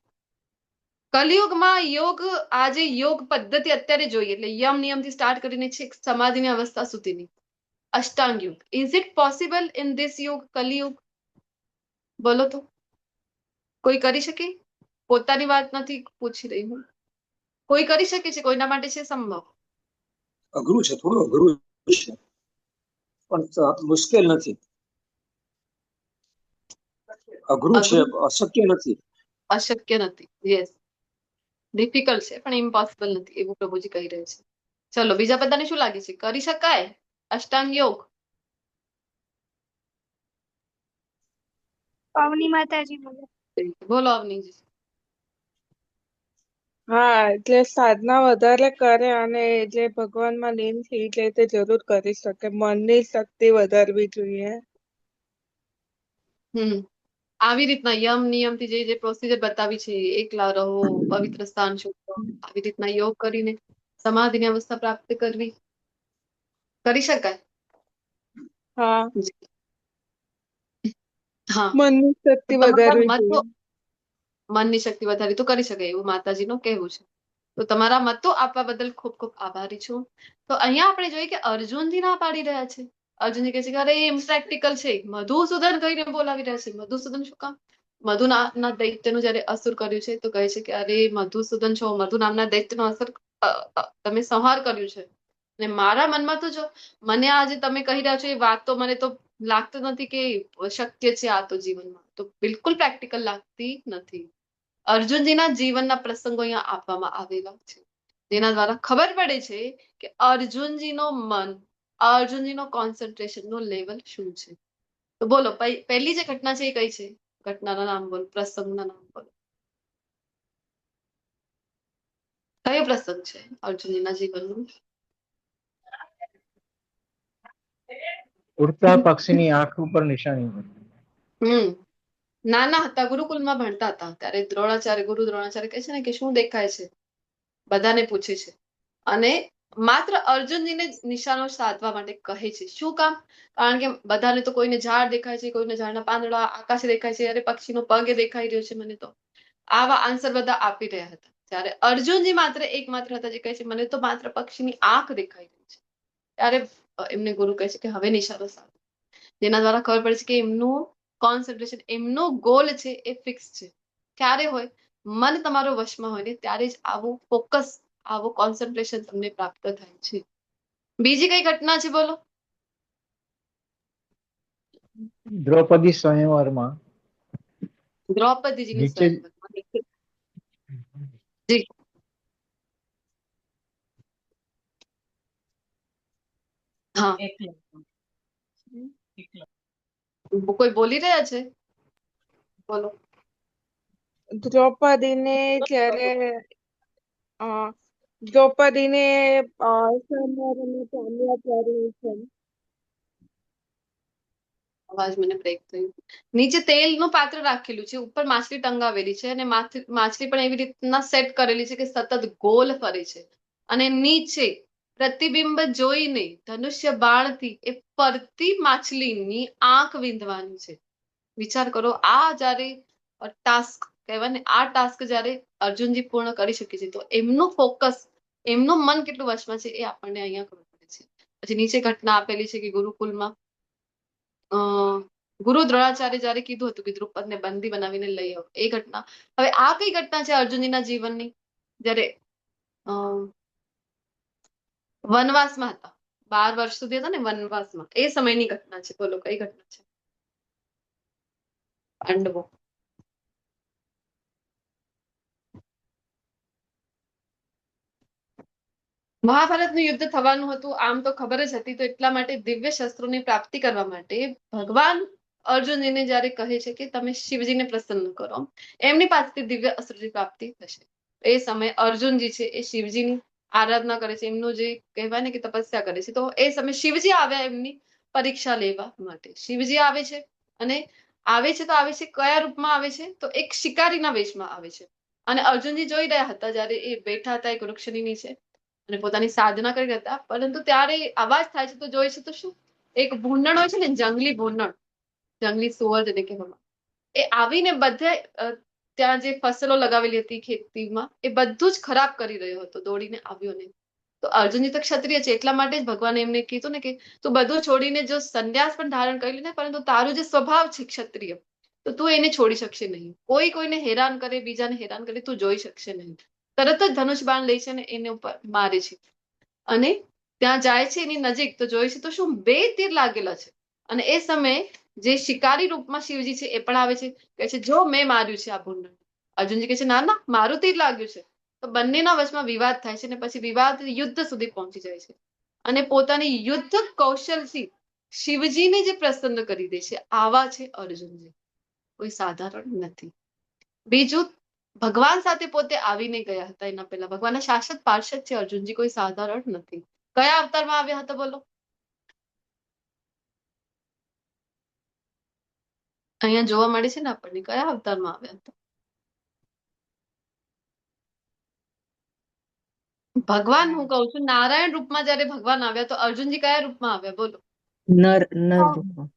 કલિયુગમાં યોગ, આજે યોગ પદ્ધતિ અત્યારે જોઈએ એટલે યમ નિયમથી સ્ટાર્ટ કરીને છેક સમાધિની અવસ્થા સુધીની અષ્ટાંગ યોગ, is it possible in this યુગ, કલિયુગ? બોલો તો, કોઈ કરી શકે? પોતાની વાત નથી પૂછી રહી હું, કોઈ કરી શકે છે? કોઈના માટે છે સંભવ? અઘરું છે, થોડું અઘરું છે, પણ મુશ્કેલ નથી. અઘરું છે, અશક્ય નથી. અશક્ય નથી, યસ, ડિફિકલ્ટ છે પણ ઇમ્પોસિબલ નથી, એવું પ્રભુજી કહી રહ્યા છે. ચલો, બીજા બધાને શું લાગે છે, કરી શકાય અષ્ટાંગ યોગ? પાવની માતાજી બોલો. બોલો અવનીજી. હા, એટલે સાધના વધારે કરે અને જે ભગવાનમાં લીન થઈ જાય તે જરૂર કરી શકે. મનની શક્તિ વધારવી જોઈએ. આવી રીતના યમ નિયમથી જે પ્રોસિજર બતાવી છે, એકલા રહો, પવિત્ર સ્થાન શોધો, આવી રીતના યોગ કરીને સમાધિની અવસ્થા પ્રાપ્ત કરવી, કરી શકાય. હા, હા, મનની શક્તિ તમારા વધારવી મતો, જોઈએ. મનની શક્તિ વધારી તો કરી શકાય એવું માતાજીનું કહેવું છે. તો તમારા મતો આપવા બદલ ખૂબ ખૂબ આભારી છું. તો અહીંયા આપણે જોઈએ કે અર્જુનજી ના પાડી રહ્યા છે. અર્જુનજી કહે છે કે અરે એમ પ્રેક્ટિકલ છે. મધુસૂદન કહીને બોલાવી રહ્યા છે. મધુસૂદન શું કામ? મધુ નામના દૈત્યનું જયારે અસુર કર્યું છે તો કહે છે કે અરે મધુસૂદન છો, મધુ નામના દૈત્યનો અસર તમે સંહાર કર્યું છે. અને મારા મનમાં તો જો મને આજે તમે કહી રહ્યા છો એ વાત તો મને તો લાગતું નથી કે શક્ય છે આ તો જીવનમાં, તો બિલકુલ પ્રેક્ટિકલ લાગતી નથી. અર્જુનજીના જીવનના પ્રસંગો અહીંયા આપવામાં આવેલા છે, જેના દ્વારા ખબર પડે છે કે અર્જુનજીનો મન, અર્જુનજીનો કોન્સન્ટ્રેશન નો લેવલ શું છે. તો બોલો, પહેલી જે ઘટના છે એ કઈ છે? ઘટનાના નામ બોલો, પ્રસંગના નામ બોલો. કયો પ્રસંગ છે અર્જુનજીના જીવનનું? ઉડતા પક્ષીની આંખ ઉપર નિશાની હતી. નાના હતા, ગુરુકુલમાં ભણતા હતા ત્યારે દ્રોણાચાર્ય, ગુરુ દ્રોણાચાર્ય કહે છે ને કે શું દેખાય છે, બધાને પૂછે છે અને માત્ર અર્જુનજીને નિશાનો સાધવા માટે કહે છે. શું કામ? કારણ કે બધાને તો કોઈને ઝાડ દેખાય છે, કોઈને ઝાડના પાંદડા, આકાશ દેખાય છે, અરે પક્ષીનો પગ દેખાઈ રહ્યો છે મને તો. આવા આન્સર બધા આપી રહ્યા હતા. ત્યારે અર્જુનજી માત્ર એકમાત્ર હતા જે કહે છે મને તો માત્ર પક્ષીની આંખ દેખાઈ રહી છે. ત્યારે એમને ગુરુ કહે છે કે હવે નિશાનો સાધો, જેના દ્વારા ખબર પડે છે કે એમનું કોન્સન્ટ્રેશન, એમનો ગોલ છે એ ફિક્સ છે. ક્યારે હોય? મન તમારો વશમાં હોય ને ત્યારે જ આવું ફોકસ, આવું કોન્સન્ટ્રેશન તમને પ્રાપ્ત થાય છે. બીજી કઈ ઘટના છે બોલો? દ્રૌપદી સ્વયંવરમાં દ્રૌપદીજીની નીચે સ્વયંવર. જી, હા, કોઈ બોલી રહ્યા છે? બોલો. દ્રૌપદીને જ્યારે અ, દ્રૌપદીને સ્વયંવરમાં પામ્યા ત્યારે છે. અવાજ મને બ્રેક થયું. નીચે તેલનું પાત્ર રાખેલું છે, ઉપર માછલી ટંગાવેલી છે અને માછલી પણ એવી રીતના સેટ કરેલી છે કે સતત ગોલ ફરે છે અને નીચે પ્રતિબિંબ જોઈને ધનુષ્ય બાણથી એ ફરતી માછલીની આંખ વીંધવાની છે. વિચાર કરો, આ જયારે ટાસ્ક કહેવાય ને, આ ટાસ્ક જયારે અર્જુનજી પૂર્ણ કરી શકે છે તો એમનું ફોકસ, એમનું મન કેટલું વશમાં છે એ આપણને અહીંયા ખબર પડે છે. પછી નીચે ઘટના આપેલી છે કે ગુરુકુલમાં ગુરુ દ્રોણાચાર્ય જયારે કીધું હતું કે દ્રુપદને બંદી બનાવીને લઈ આવો, એ ઘટના. હવે આ કઈ ઘટના છે અર્જુનજીના જીવનની? જયારે વનવાસમાં હતા, 12 વર્ષ સુધી હતા ને વનવાસમાં, એ સમયની ઘટના છે. બોલો કઈ ઘટના છે? પાંડવો. મહાભારતનું યુદ્ધ થવાનું હતું, આમ તો ખબર જ હતી. તો એટલા માટે દિવ્ય શસ્ત્રોની પ્રાપ્તિ કરવા માટે ભગવાન અર્જુનજીને જયારે કહે છે કે તમે શિવજીને પ્રસન્ન કરો, એમની પાસેથી દિવ્ય અસ્ત્રોની પ્રાપ્તિ થશે. એ સમયે અર્જુનજી છે એ શિવજીની આરાધના કરે છે, એમનું જે કહેવાય ને કે તપસ્યા કરે છે. તો એ સમયે શિવજી આવ્યા એમની પરીક્ષા લેવા માટે. શિવજી આવે છે અને આવે છે તો આવે છે કયા રૂપમાં આવે છે? તો એક શિકારીના વેશમાં આવે છે. અને અર્જુનજી જોઈ રહ્યા હતા જયારે એ બેઠા હતા એક વૃક્ષની નીચે અને પોતાની સાધના કરી હતા, પરંતુ ત્યારે અવાજ થાય છે તો જોઈ છે તો શું, એક ભૂંડણ હોય છે ને, જંગલી ભૂંડણ, જંગલી સુવર જેને કહેવામાં, એ આવીને બધે ત્યાં જે ફસલો લગાવેલી હતી ખેતીમાં એ બધું જ ખરાબ કરી રહ્યો હતો, દોડીને આવ્યો ને. તો અર્જુનજી તો ક્ષત્રિય છે, એટલા માટે જ ભગવાને એમને કીધું ને કે તું બધું છોડીને જો સંન્યાસ પણ ધારણ કરી લે ને, પરંતુ તારું જે સ્વભાવ છે ક્ષત્રિય, તો તું એને છોડી શકશે નહીં. કોઈ કોઈને હેરાન કરે, બીજાને હેરાન કરે, તું જોઈ શકશે નહીં. તરત જ ધનુષ બાણ લે છે ને એને ઉપર મારે છે અને ત્યાં જાય છે એની નજીક તો જોઈ છે તો શું, 2 તીર લાગેલા છે. અને એ સમયે જે શિકારી રૂપમાં શિવજી છે એ પણ આવે છે, કહે છે જો મેં માર્યું છે આ ભૂંડણ. અર્જુનજી કહે છે ના ના, મારું તીર લાગ્યું છે. તો બંનેના વચમાં વિવાદ થાય છે અને પછી વિવાદ યુદ્ધ સુધી પહોંચી જાય છે અને પોતાની યુદ્ધ કૌશલથી શિવજીને જે પ્રસન્ન કરી દે છે, આવા છે અર્જુનજી. કોઈ સાધારણ નથી. બીજું, ભગવાન સાથે પોતે આવીને ગયા હતા એના પહેલા. ભગવાનના શાશ્વત પાર્ષદ છે અર્જુનજી, કોઈ સાધારણ નથી. કયા અવતારમાં આવ્યા હતા બોલો? અહીંયા જોવા મળે છે ને આપણને, કયા અવતારમાં આવ્યા હતા? ભગવાન, હું કહું છું નારાયણ રૂપમાં જયારે ભગવાન આવ્યા તો અર્જુનજી કયા રૂપમાં આવ્યા બોલો? નર રૂપમાં.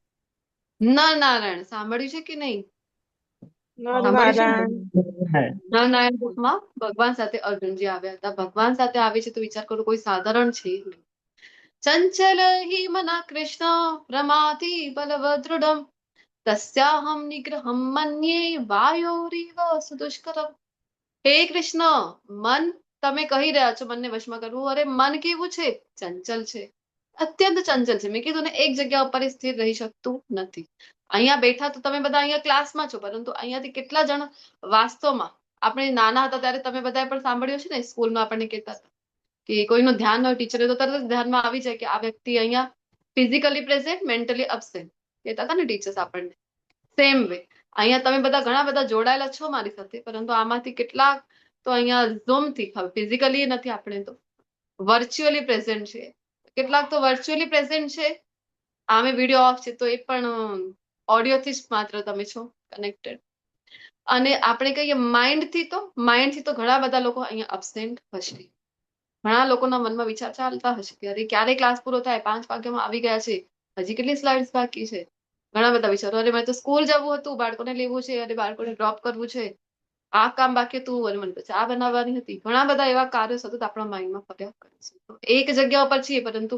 નર નારાયણ. સાંભળ્યું છે કે નહીં? નરનારાયણ. નરનારાયણ રૂપમાં ભગવાન સાથે અર્જુનજી આવ્યા હતા. ભગવાન સાથે આવે છે તો વિચાર કરો, કોઈ સાધારણ છે નહીં. ચંચલ હિ મના કૃષ્ણ પ્રમાતિ બલવદૃઢમ તસ્યાહમ નિગ્રહમ મન્યે વાયોરીવ સુદુષ્કરમ. હે કૃષ્ણ, મન તમે કહી રહ્યા છો મનને વશમાં કરવું. અરે મન કેવું છે? ચંચલ છે, અત્યંત ચંચલ છે. મેં કીધું ને, એક જગ્યા ઉપર સ્થિર રહી શકતું નથી. અહીંયા બેઠા તો તમે બધા અહીંયા ક્લાસમાં છો, પરંતુ અહીંયાથી કેટલા જણ વાસ્તવમાં, આપણે નાના હતા ત્યારે તમે બધાએ પણ સાંભળ્યું છે ને, સ્કૂલમાં આપણને કહેતા હતા કે કોઈનું ધ્યાન હોય ટીચરે તો તરત જ ધ્યાનમાં આવી જાય કે આ વ્યક્તિ અહીંયા ફિઝિકલી પ્રેઝન્ટ, મેન્ટલી અબસેન્ટ, કહેતા હતા ને ટીચર્સ આપણને. સેમ વે અહીંયા તમે બધા ઘણા બધા જોડાયેલા છો મારી સાથે, પરંતુ આમાંથી કેટલાક તો અહીંયા ઝૂમ થી, ફિઝિકલી નથી, આપણે તો વર્ચ્યુઅલી પ્રેઝન્ટ છે. કેટલાક તો વર્ચ્યુઅલી પ્રેઝન્ટ છે, આમે વિડીયો ઓફ છે તો એ પણ ઓડિયોથી જ માત્ર તમે છો કનેક્ટેડ. અને આપણે કહીએ માઇન્ડથી તો ઘણા બધા લોકો અહીંયા અબસેન્ટ હશે. ઘણા લોકોના મનમાં વિચાર ચાલતા હશે કે અરે ક્યારે ક્લાસ પૂરો થાય, 5 વાગ્યામાં આવી ગયા છે, હજી કેટલી સ્લાઇડ્સ બાકી છે. ઘણા બધા વિચારો, અરે મારે તો સ્કૂલ જવું હતું, બાળકોને લેવું છે, અરે બાળકોને ડ્રોપ કરવું છે, આ કામ બાકી હતું, અને મને પછી આ બનાવવાની હતી. ઘણા બધા એવા કાર્યો સતત આપણા માઇન્ડમાં ફર્યા કરે છે. એક જગ્યા ઉપર છીએ, પરંતુ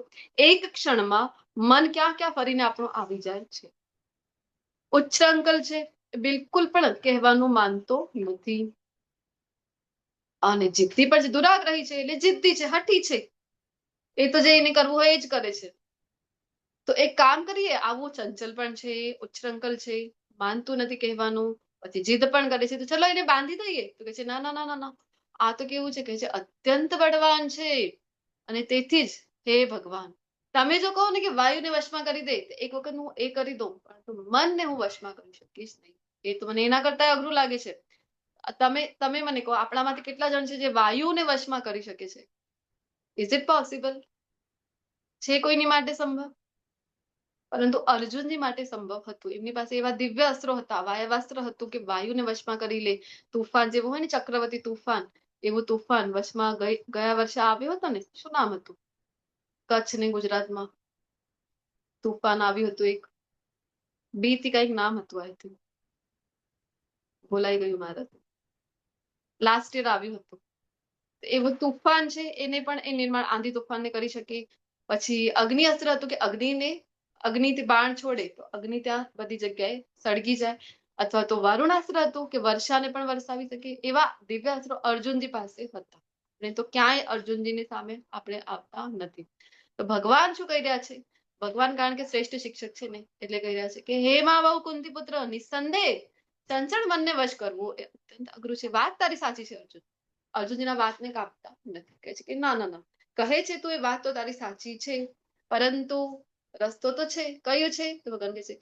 એક ક્ષણમાં મન ક્યાં ફરીને આપણું આવી જાય છે. ઉચ્છૃંખલ છે, બિલકુલ પણ કહેવાનું માનતો નથી. અને જિદ્દી પર છે, દુરાગ્રહી છે, એટલે જિદ્દી છે, હઠી છે. એ તો જે એને કરવું હોય એ જ કરે છે. તો એક કામ કરીએ, આવું ચંચલ પણ છે, ઉચ્છૃંખલ છે, માનતું નથી કહેવાનું, પછી જીદ પણ કરે છે, તો ચલો એને બાંધી દઈએ. તો કે છે ના ના ના ના ના, આ તો કેવું છે, કે છે અત્યંત બળવાન છે. અને તેથી જ હે ભગવાન, તમે જો કહો ને કે વાયુને વશમાં કરી દે, એક વખત હું એ કરી દઉં, પરંતુ મનને હું વશમાં કરી શકીશ નહીં. એ તો મને એના કરતા અઘરું લાગે છે. તમે મને કહો, આપણામાંથી કેટલા જણ છે જે વાયુને વશમાં કરી શકે છે? Is it possible? છે કોઈની માટે સંભવ? પરંતુ અર્જુનજી માટે સંભવ હતું. એમની પાસે એવા દિવ્ય અસ્ત્રો હતા, વાયવાસ્ત્ર હતું કે વાયુને વશમાં કરી લે. તુફાન જેવું હોય ને, ચક્રવર્તી તુફાન, એવું તુફાન વશમાં ગયા વર્ષે આવ્યો હતો ને, શું નામ હતું, કચ્છ ને ગુજરાતમાં તુફાન આવ્યું હતું, એક બીથી કઈક નામ હતું, આઈ થિંક ભૂલાઈ ગયું મારાથી. લાસ્ટ યર આવ્યું હતું. એવું તુફાન છે, એને પણ એ નિર્માણ આંધી તુફાનને કરી શકે. પછી અગ્નિ અસ્ત્ર હતું કે અગ્નિથી બાણ છોડે તો અગ્નિ ત્યાં બધી જગ્યાએ સળગી જાય. અથવા તો વરુણાસ્ત્ર હતું કે વર્ષાને પણ વરસાવી શકે. એવા દિવ્ય અસ્ત્રો અર્જુનજી પાસે હતા. અને તો ક્યાંય અર્જુનજીની સામે આપણે આવતા નથી. તો ભગવાન શું કહી રહ્યા છે? ભગવાન કારણ કે શ્રેષ્ઠ શિક્ષક છે ને, એટલે કહી રહ્યા છે કે હે મા બહુ કુંતી પુત્ર, નિસંદેહ ચંચળ મનને વશ કરવું એ અત્યંત અઘરું છે. વાત તારી સાચી છે અર્જુન. અર્જુનજીના વાતને કાપતા નથી, કહે છે કે ના ના ના, કહે છે તું એ વાત તો તારી સાચી છે, પરંતુ રસ્તો તો છે, કયો છે? તો ભગવાન કહે છે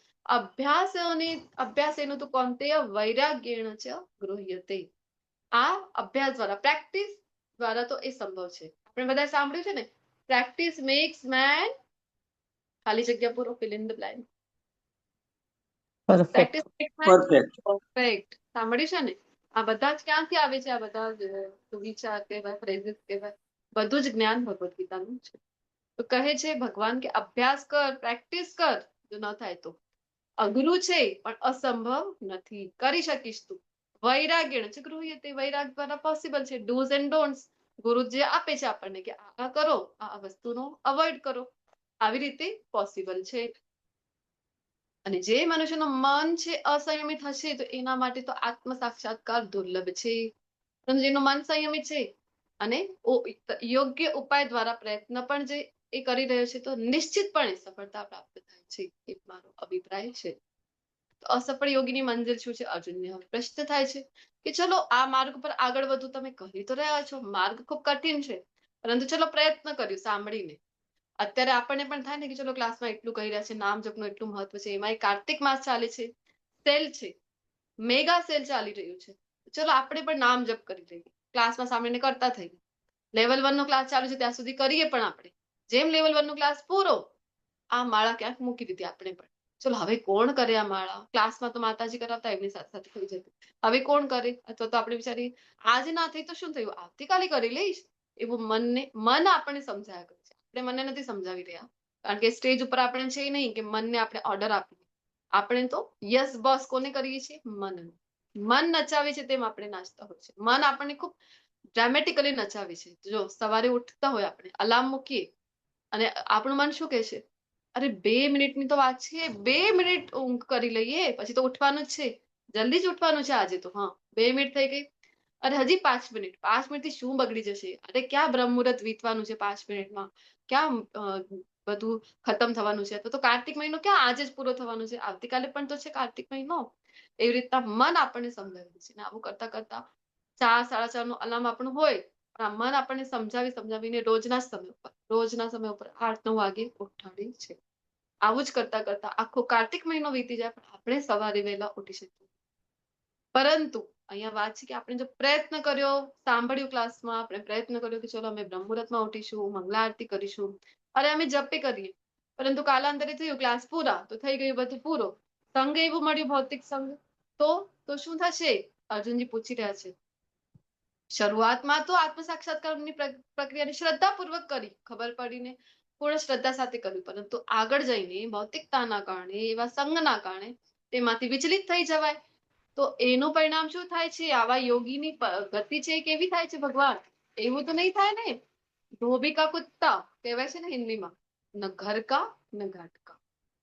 અભ્યાસેન તો કૌંતેય વૈરાગ્યેણ ચ ગૃહ્યતે. આ અભ્યાસ દ્વારા, પ્રેક્ટિસ દ્વારા તો એ સંભવ છે. આપણે બધા સાંભળ્યું છે ને, પ્રેક્ટિસ મેક્સ મેન ખાલી જગ્યા પૂરો, fill in the blank. Perfect. Practice max main perfect. Perfect. સાંભળ્યું છે ને? આ બધા જ ક્યાંથી આવે છે? આ બધા વિચાર કહેવાય, ફ્રેઝિસ કહેવાય, બધું જ જ્ઞાન ભગવદ્ ગીતાનું છે. તો કહે છે ભગવાન કે અભ્યાસ કર, પ્રેક્ટિસ કર, જો ન થાય તો. અઘરું છે પણ અસંભવ નથી, કરી શકીશ તું. વૈરાગ્ય છે ગૃહ્યતે, વૈરાગ દ્વારા પોસિબલ છે. ડૂઝ એન્ડ ડોન્ટ્સ ગુરુ જે આપે છે આપણને કે આ કરો, આ વસ્તુનો અવોઇડ કરો, આવી રીતે પોસિબલ છે. અને જે મનુષ્યનું મન છે અસંયમિત હશે તો એના માટે તો આત્મ સાક્ષાત્કાર દુર્લભ છે. પરંતુ જેનું મન સંયમિત છે અને યોગ્ય ઉપાય દ્વારા પ્રયત્ન પણ જે એ કરી રહ્યો છે તો નિશ્ચિતપણે સફળતા પ્રાપ્ત થાય છે, એ મારો અભિપ્રાય છે. તો અસફળ યોગીની મંજિલ શું છે? અર્જુનને હવે પ્રશ્ન થાય છે કે ચલો આ માર્ગ પર આગળ વધુ, તમે કહી તો રહ્યા છો માર્ગ ખૂબ કઠિન છે, પરંતુ ચલો પ્રયત્ન કર્યું સાંભળીને. અત્યારે આપણને પણ થાય ને કે ચલો ક્લાસમાં એટલું કહી રહ્યા છે, નામ જપનું એટલું મહત્વ છે, એમાં કાર્તિક માસ ચાલે છે, સેલ છે, મેગા સેલ ચાલી રહ્યું છે, ચલો આપણે પણ નામ જપ કરી લઈએ, ક્લાસમાં સાંભળીને કરતા થઈએ. લેવલ 1 નો ક્લાસ ચાલુ છે ત્યાં સુધી કરીએ, પણ આપણે જેમ લેવલ 1 નો ક્લાસ પૂરો, આ માળા ક્યાંક મૂકી દીધી આપણે પણ. ચલો હવે કોણ કરે આ માળા? ક્લાસમાં તો માતાજી કરાવતા, એમની સાથે સાથે થઈ જતી, હવે કોણ કરે? અથવા તો આપણે વિચારીએ આજે ના થઈ તો શું થયું, આવતીકાલે કરી લઈશ, એવું મન આપણને સમજાયા કરે છે. આપણે મને નથી સમજાવી રહ્યા, કારણ કે સ્ટેજ ઉપર આપણે છે નહીં કે મનને આપણે ઓર્ડર આપીએ. આપણે તો યસ બોસ કોને કરીએ છીએ? મન નચાવે છે તેમ આપણે નાચતા હોય છે. મન આપણને ખૂબ ડ્રામેટિકલી નચાવે છે. જો સવારે ઉઠતા હોય, આપણે અલાર્મ મૂકીએ અને આપણું મન શું કહે છે? અરે 2 મિનિટની તો વાત છે, 2 મિનિટ ઊંઘ કરી લઈએ, પછી તો ઉઠવાનું જ છે, જલ્દી જ ઉઠવાનું છે આજે તો. હા, 2 મિનિટ થઈ ગઈ, અરે હજી 5 મિનિટ, 5 મિનિટથી શું બગડી જશે? અરે ક્યાં બ્રહ્મ મુહૂર્ત વીતવાનું છે 5 મિનિટમાં? ક્યાં બધું ખતમ થવાનું છે? તો કાર્તિક મહિનો ક્યાં આજે જ પૂરો થવાનો છે? આવતીકાલે પણ તો છે કાર્તિક મહિનો. એવી રીતના મન આપણને સમજાવે છે. આવું કરતા કરતા 4, 4:30 નું અલાર્મ આપણું હોય, પણ આ મન આપણને સમજાવીને રોજના સમય ઉપર 8-9 વાગે ઉઠાડે છે. આવું જ કરતા કરતા આખો કાર્તિક મહિનો વીતી જાય, પણ આપણે સવારે વહેલા ઉઠી શકીએ. પરંતુ અહીંયા વાત છે કે આપણે જો પ્રયત્ન કર્યો, સાંભળ્યું ક્લાસમાં, આપણે પ્રયત્ન કર્યો કે ચલો અમે બ્રહ્મ મુહૂર્તમાં ઉઠીશું, મંગલા આરતી કરીશું, અરે અમે જપે કરીએ, પરંતુ કાલાંતરે થયું ક્લાસ પૂરા, તો થઈ ગયું બધું પૂરો, સંઘ એવું મળ્યું ભૌતિક સંઘ, તો શું થશે? અર્જુનજી પૂછી રહ્યા છે. શરૂઆતમાં તો આત્મ સાક્ષાત્કારની પ્રક્રિયાની શ્રદ્ધાપૂર્વક કરી, ખબર પડીને પૂર્ણ શ્રદ્ધા સાથે કર્યું, પરંતુ આગળ જઈને ભૌતિકતાના કારણે, એવા સંઘના કારણે તેમાંથી વિચલિત થઈ જવાય, તો એનું પરિણામ શું થાય છે? આવા યોગીની ગતિ છે કેવી થાય છે ભગવાન? એવું તો નહીં થાય ને, ધોબી કા કુત્તા કહેવાય છે ને હિન્દીમાં, ન ઘર કા ન ઘાટ કા.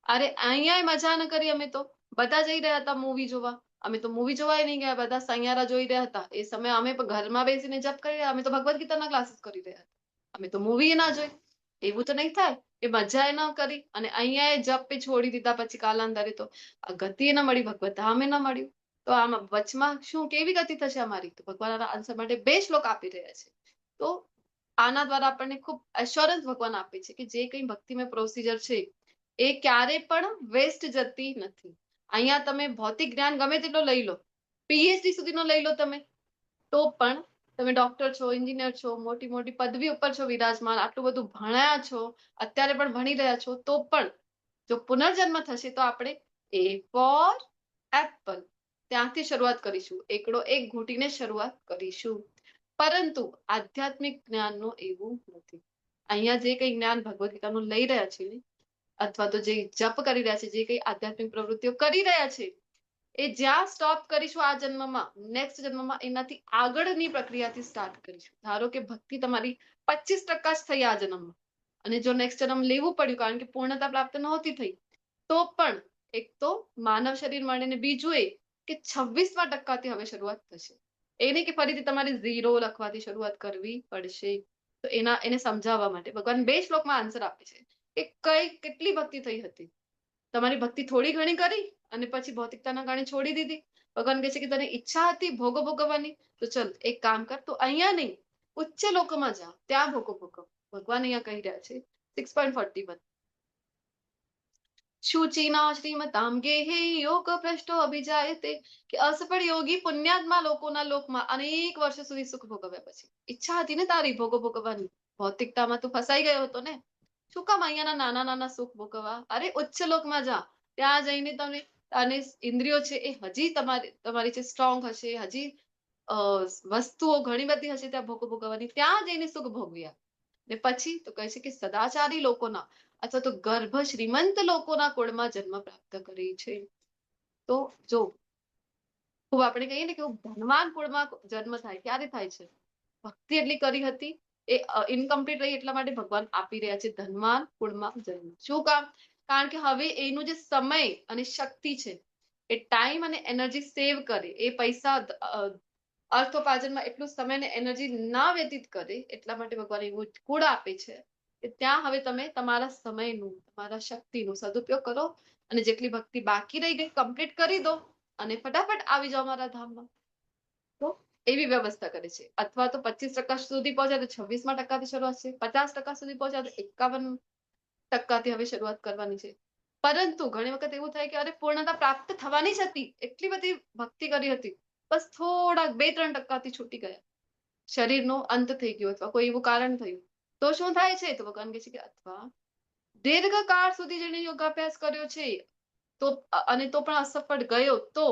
અરે અહીંયા મજા ન કરી, અમે તો બધા જઈ રહ્યા હતા મૂવી જોવા, અમે તો મૂવી જોવાય નહીં ગયા, બધા સૈયારા જોઈ રહ્યા હતા. એ સમયે અમે ઘરમાં બેસીને જપ કરી રહ્યા, અમે તો ભગવદ્ ગીતાના ક્લાસીસ કરી રહ્યા હતા, અમે તો મૂવી ના જોઈ. એવું તો નહીં થાય કે મજા એ ન કરી અને અહીંયા જપ છોડી દીધા, પછી કાલાંતરે તો આ ગતિ ન મળી, ભગવત ધામે ન મળ્યું, તો આમાં વચમાં શું કેવી ગતિ થશે અમારી? તો ભગવાનના આન્સર માટે 2 શ્લોક આપી રહ્યા છે. તો આના દ્વારા આપણને ખૂબ એશ્યોરન્સ ભગવાન આપે છે કે જે કંઈ ભક્તિમય પ્રોસિજર છે એ ક્યારે પણ વેસ્ટ જતી નથી. અહીંયા તમે ભૌતિક જ્ઞાન ગમે તેટલો લઈ લો, પીએચડી સુધીનો લઈ લો તમે, તો પણ તમે ડોક્ટર છો, એન્જિનિયર છો, મોટી મોટી પદવી ઉપર છો વિરાજમાન, આટલું બધું ભણ્યા છો, અત્યારે પણ ભણી રહ્યા છો, તો પણ જો પુનર્જન્મ થશે તો આપણે એ ફોર એપલ ત્યાંથી શરૂઆત કરીશું, એકડો એક ઘૂંટીને શરૂઆત કરીશું. પરંતુ આધ્યાત્મિક જ્ઞાનનું એવું નથી. અહીંયા જે કંઈ જ્ઞાન ભગવદ્ ગીતાનું લઈ રહ્યા છે, અથવા તો જે જપ કરી રહ્યા છે, જે કંઈ આધ્યાત્મિક પ્રવૃત્તિઓ કરી રહ્યા છે, એ જ્યાં સ્ટોપ કરીશું આ જન્મમાં, નેક્સ્ટ જન્મમાં એનાથી આગળની પ્રક્રિયાથી સ્ટાર્ટ કરીશું. ધારો કે ભક્તિ તમારી 25% જ થઈ આ જન્મમાં, અને જો નેક્સ્ટ જન્મ લેવું પડ્યું કારણ કે પૂર્ણતા પ્રાપ્ત નહોતી થઈ, તો પણ એક તો માનવ શરીર મળીને, બીજું એ કે 26% હવે શરૂઆત થશે. એ નહીં કે ફરીથી તમારે 0 લખવાથી શરૂઆત કરવી પડશે. તો એને સમજાવવા માટે ભગવાન 2 શ્લોકમાં આન્સર આપે છે કે કેટલી ભક્તિ થઈ હતી. તમારી ભક્તિ થોડી ઘણી કરી અને પછી ભૌતિકતાના કારણે છોડી દીધી. ભગવાન કહે છે કે તને ઈચ્છા હતી ભોગો ભોગવવાની, તો ચલ એક કામ કર, તું અહીંયા નહીં ઉચ્ચ લોકોમાં જા, ત્યાં ભોગો ભોગવ. ભગવાન અહીંયા કહી રહ્યા છે 6.41 શુચિના શ્રીમતામ ગેહે યોગ ભ્રષ્ટો અભિજાયતે કે અસફળ યોગી પુણ્યાત્મા લોકોના લોકમાં અનેક વર્ષો સુધી સુખ ભોગવ્યા પછી ઈચ્છા હતી ને તારી ભોગો ભોગવવાની ભૌતિકતામાં તું ફસાઈ ગયો હતો ને શું કામ અહીંયાના નાના નાના સુખ ભોગવવા અરે ઉચ્ચ લોકમાં જા ત્યાં જઈને તમે અને ઇન્દ્રિયો છે એ હજી તમારી જે સ્ટ્રોંગ હશે હજી વસ્તુઓ ઘણી બધી હશે ત્યાં ભોગો ભોગવવાની ત્યાં જઈને સુખ ભોગવ્યા ને પછી તો કહે છે કે સદાચારી લોકોના અથવા તો ગર્ભ શ્રીમંત લોકોના કુળમાં જન્મ પ્રાપ્ત કરી છે તો જો ખૂબ આપણે કહીએ ને કે ધનવાન કુળમાં જન્મ થાય ક્યારે થાય છે ભક્તિ એટલી કરી હતી એ ઇનકમ્પ્લીટ રહી એટલા માટે ભગવાન આપી રહ્યા છે ધનવાન કુળમાં જન્મ શું કામ કારણ કે હવે એનું જે સમય અને શક્તિ છે એ ટાઈમ અને એનર્જી સેવ કરે એ પૈસા અર્થોપાર્જનમાં એટલું સમય અને એનર્જી ના વ્યતીત કરે એટલા માટે ભગવાન એવું કુળ આપે છે કે ત્યાં હવે તમે તમારા સમયનું તમારા શક્તિનું સદુપયોગ કરો અને જેટલી ભક્તિ બાકી રહી ગઈ કમ્પ્લીટ કરી દો અને ફટાફટ આવી જાઓ મારા ધામમાં તો એવી વ્યવસ્થા કરે છે અથવા તો 25% સુધી પહોંચ્યા તો 26% શરૂઆત છે 50% સુધી પહોંચ્યા તો 51% હવે શરૂઆત કરવાની છે પરંતુ ઘણી વખત એવું થાય કે અરે પૂર્ણતા પ્રાપ્ત થવાની જ હતી એટલી બધી ભક્તિ કરી હતી બસ થોડા 2-3% છૂટી ગયા શરીરનો અંત થઈ ગયો અથવા કોઈ એવું કારણ થયું તો શું થાય છે તો ભગવાન કહે છે કે અથવા દીર્ઘકાળ સુધી જેને યોગાભ્યાસ કર્યો છે તો અને તો પણ અસફળ ગયો તો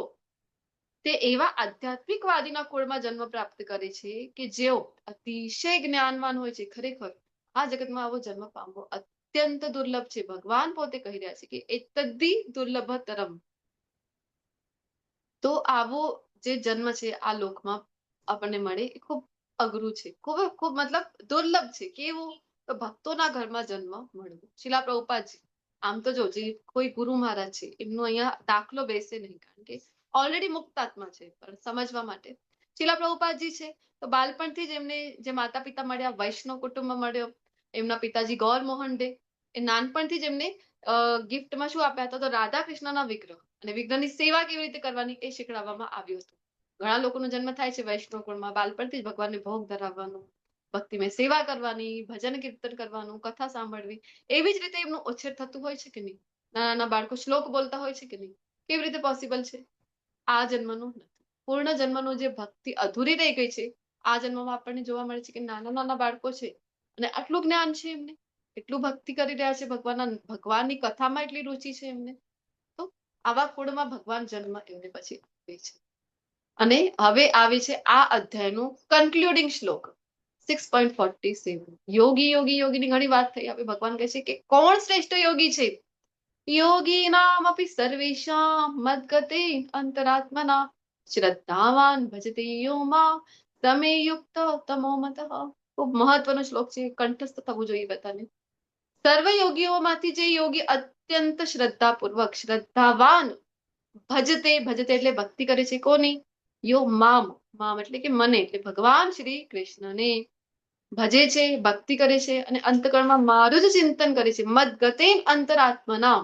તે એવા આધ્યાત્મિકવાદીના કુળમાં જન્મ પ્રાપ્ત કરે છે કે જેઓ અતિશય જ્ઞાનવાન હોય છે ખરેખર આ જગતમાં આવો જન્મ પામવો અત્યંત દુર્લભ છે ભગવાન પોતે કહી રહ્યા છે કે એતદ્દી દુર્લભતરમ તો આવો જે જન્મ છે આ લોકમાં આપણને મળે એ ખૂબ અઘરું છે ખૂબ ખૂબ મતલબ દુર્લભ છે કેવું તો ભક્તોના ઘરમાં જન્મ મળવો શિલા પ્રભુપાદજી આમ તો જો જે કોઈ ગુરુ મહારાજ છે એમનો અહીંયા દાખલો બેસે નહીં કારણ કે ઓલરેડી મુક્તાત્મા છે પણ સમજવા માટે શિલા પ્રભુપાદજી છે તો બાળપણથી જ એમને જે માતા પિતા મળ્યા વૈષ્ણવ કુટુંબ મળ્યો એમના પિતાજી ગૌર મોહન ડે એ નાનપણથી જ એમને ગિફ્ટમાં શું આપ્યા હતા તો રાધા કૃષ્ણના વિગ્રહ અને વિગ્રહની સેવા કેવી રીતે કરવાની એ શીખડાવવામાં આવ્યું હતું ઘણા લોકોનો જન્મ થાય છે વૈષ્ણવ કુળમાં બાળપણથી જ ભગવાનને ભોગ ધરાવવાનું ભક્તિમય સેવા કરવાની ભજન કીર્તન કરવાનું કથા સાંભળવી એવી જ રીતે એમનું ઉછેર થતું હોય છે કે નહીં નાના નાના બાળકો શ્લોક બોલતા હોય છે કે નહીં કેવી રીતે પોસિબલ છે આ જન્મનું નથી પૂર્ણ જન્મનું જે ભક્તિ અધૂરી રહી ગઈ છે આ જન્મમાં આપણને જોવા મળે છે કે નાના નાના બાળકો છે અને આટલું જ્ઞાન છે એમને એટલું ભક્તિ કરી રહ્યા છે ભગવાનની કથામાં એટલી રુચિ છે એમને તો આવા કુળમાં ભગવાન જન્મ એમને પછી આપે છે અને હવે આવે છે આ અધ્યાયનું કન્ક્લુડિંગ શ્લોક 6.47 યોગી યોગી યોગીની ઘણી વાત થઈ હવે ભગવાન કહે છે કે કોણ શ્રેષ્ઠ યોગી છે યોગી નામ અપી સર્વેશામ મદ્ગતે અંતરાત્મના શ્રદ્ધાવાન ભજતે યો માં તમે યુક્ત તમો મતઃ ખૂબ મહત્વનો શ્લોક છે કંઠસ્થ થવું જોઈએ બધાને સર્વ યોગીઓમાંથી જે યોગી અત્યંત શ્રદ્ધાપૂર્વક શ્રદ્ધાવાન ભજતે ભજતે એટલે ભક્તિ કરે છે કોની યો મામ મામ એટલે કે મને એટલે ભગવાન શ્રી કૃષ્ણને ભજે છે ભક્તિ કરે છે અને અંતકરણમાં મારું જ ચિંતન કરે છે મદ્ગતે અંતરાત્મના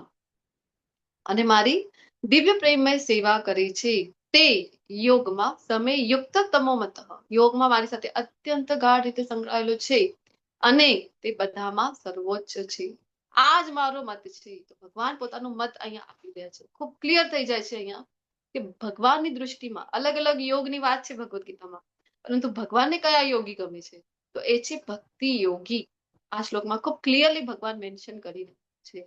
અને મારી દિવ્ય પ્રેમમય સેવા કરે છે તે યોગમાં સમય યુક્ત તમો મત યોગમાં મારી સાથે અત્યંત ગાઢ રીતે સંકળાયેલો છે અને તે બધામાં સર્વોચ્ચ છે આ જ મારો મત છે તો ભગવાન પોતાનો મત અહીંયા આપી રહ્યા છે ખૂબ ક્લિયર થઈ જાય છે અહીંયા કે ભગવાનની દૃષ્ટિમાં અલગ અલગ યોગની વાત છે ભગવદ્ ગીતામાં પરંતુ ભગવાનને કયા યોગી ગમે છે તો એ છે ભક્તિ યોગી આ શ્લોકમાં ખૂબ ક્લિયરલી ભગવાન મેન્શન કરી રહ્યા છે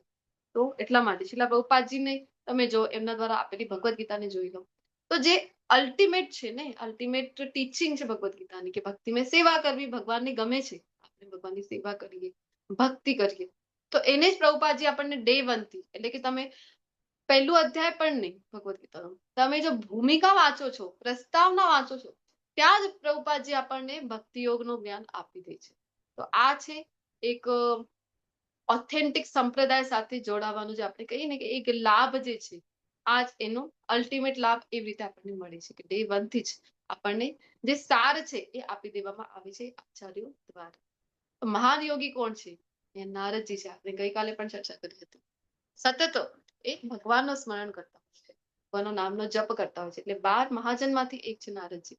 તો એટલા માટે શિલા પ્રભુપાદજીને તમે જો એમના દ્વારા આપેલી ભગવદ્ ગીતાને જોઈ લો તો જે અલ્ટિમેટ છે ને અલ્ટિમેટ ટીચિંગ છે ભગવદ્ ગીતાની કે ભક્તિમાં સેવા કરવી ભગવાનને ગમે છે આપણે ભગવાનની સેવા કરીએ ભક્તિ કરીએ તો એને જ પ્રભુપાદજી આપણને ડે 1 થી એટલે કે તમે પહેલું અધ્યાય પણ નહીં ભગવદ્ ગીતાનું તમે જો ભૂમિકા વાંચો છો પ્રસ્તાવના વાંચો છો ત્યાં જ પ્રભુપાદજી આપણને ભક્તિ યોગનું જ્ઞાન આપી દે છે તો આ છે એક ઓથેન્ટિક સંપ્રદાય સાથે જોડાવાનું જે આપણે કહીએ ને કે એક લાભ જે છે આ જ એનો અલ્ટિમેટ લાભ એવી રીતે આપણને મળે છે કે ડે 1 થી જ આપણને જે સાર છે એ આપી દેવામાં આવે છે આચાર્યો દ્વારા મહાન યોગી કોણ છે એ નારદજી છે આપણે ગઈકાલે પણ ચર્ચા કરી હતી સતત એ ભગવાનનું સ્મરણ કરતા હોય છે ભગવાનના નામનો જપ કરતા હોય છે એટલે 12 મહાજનમાંથી એક છે નારદજી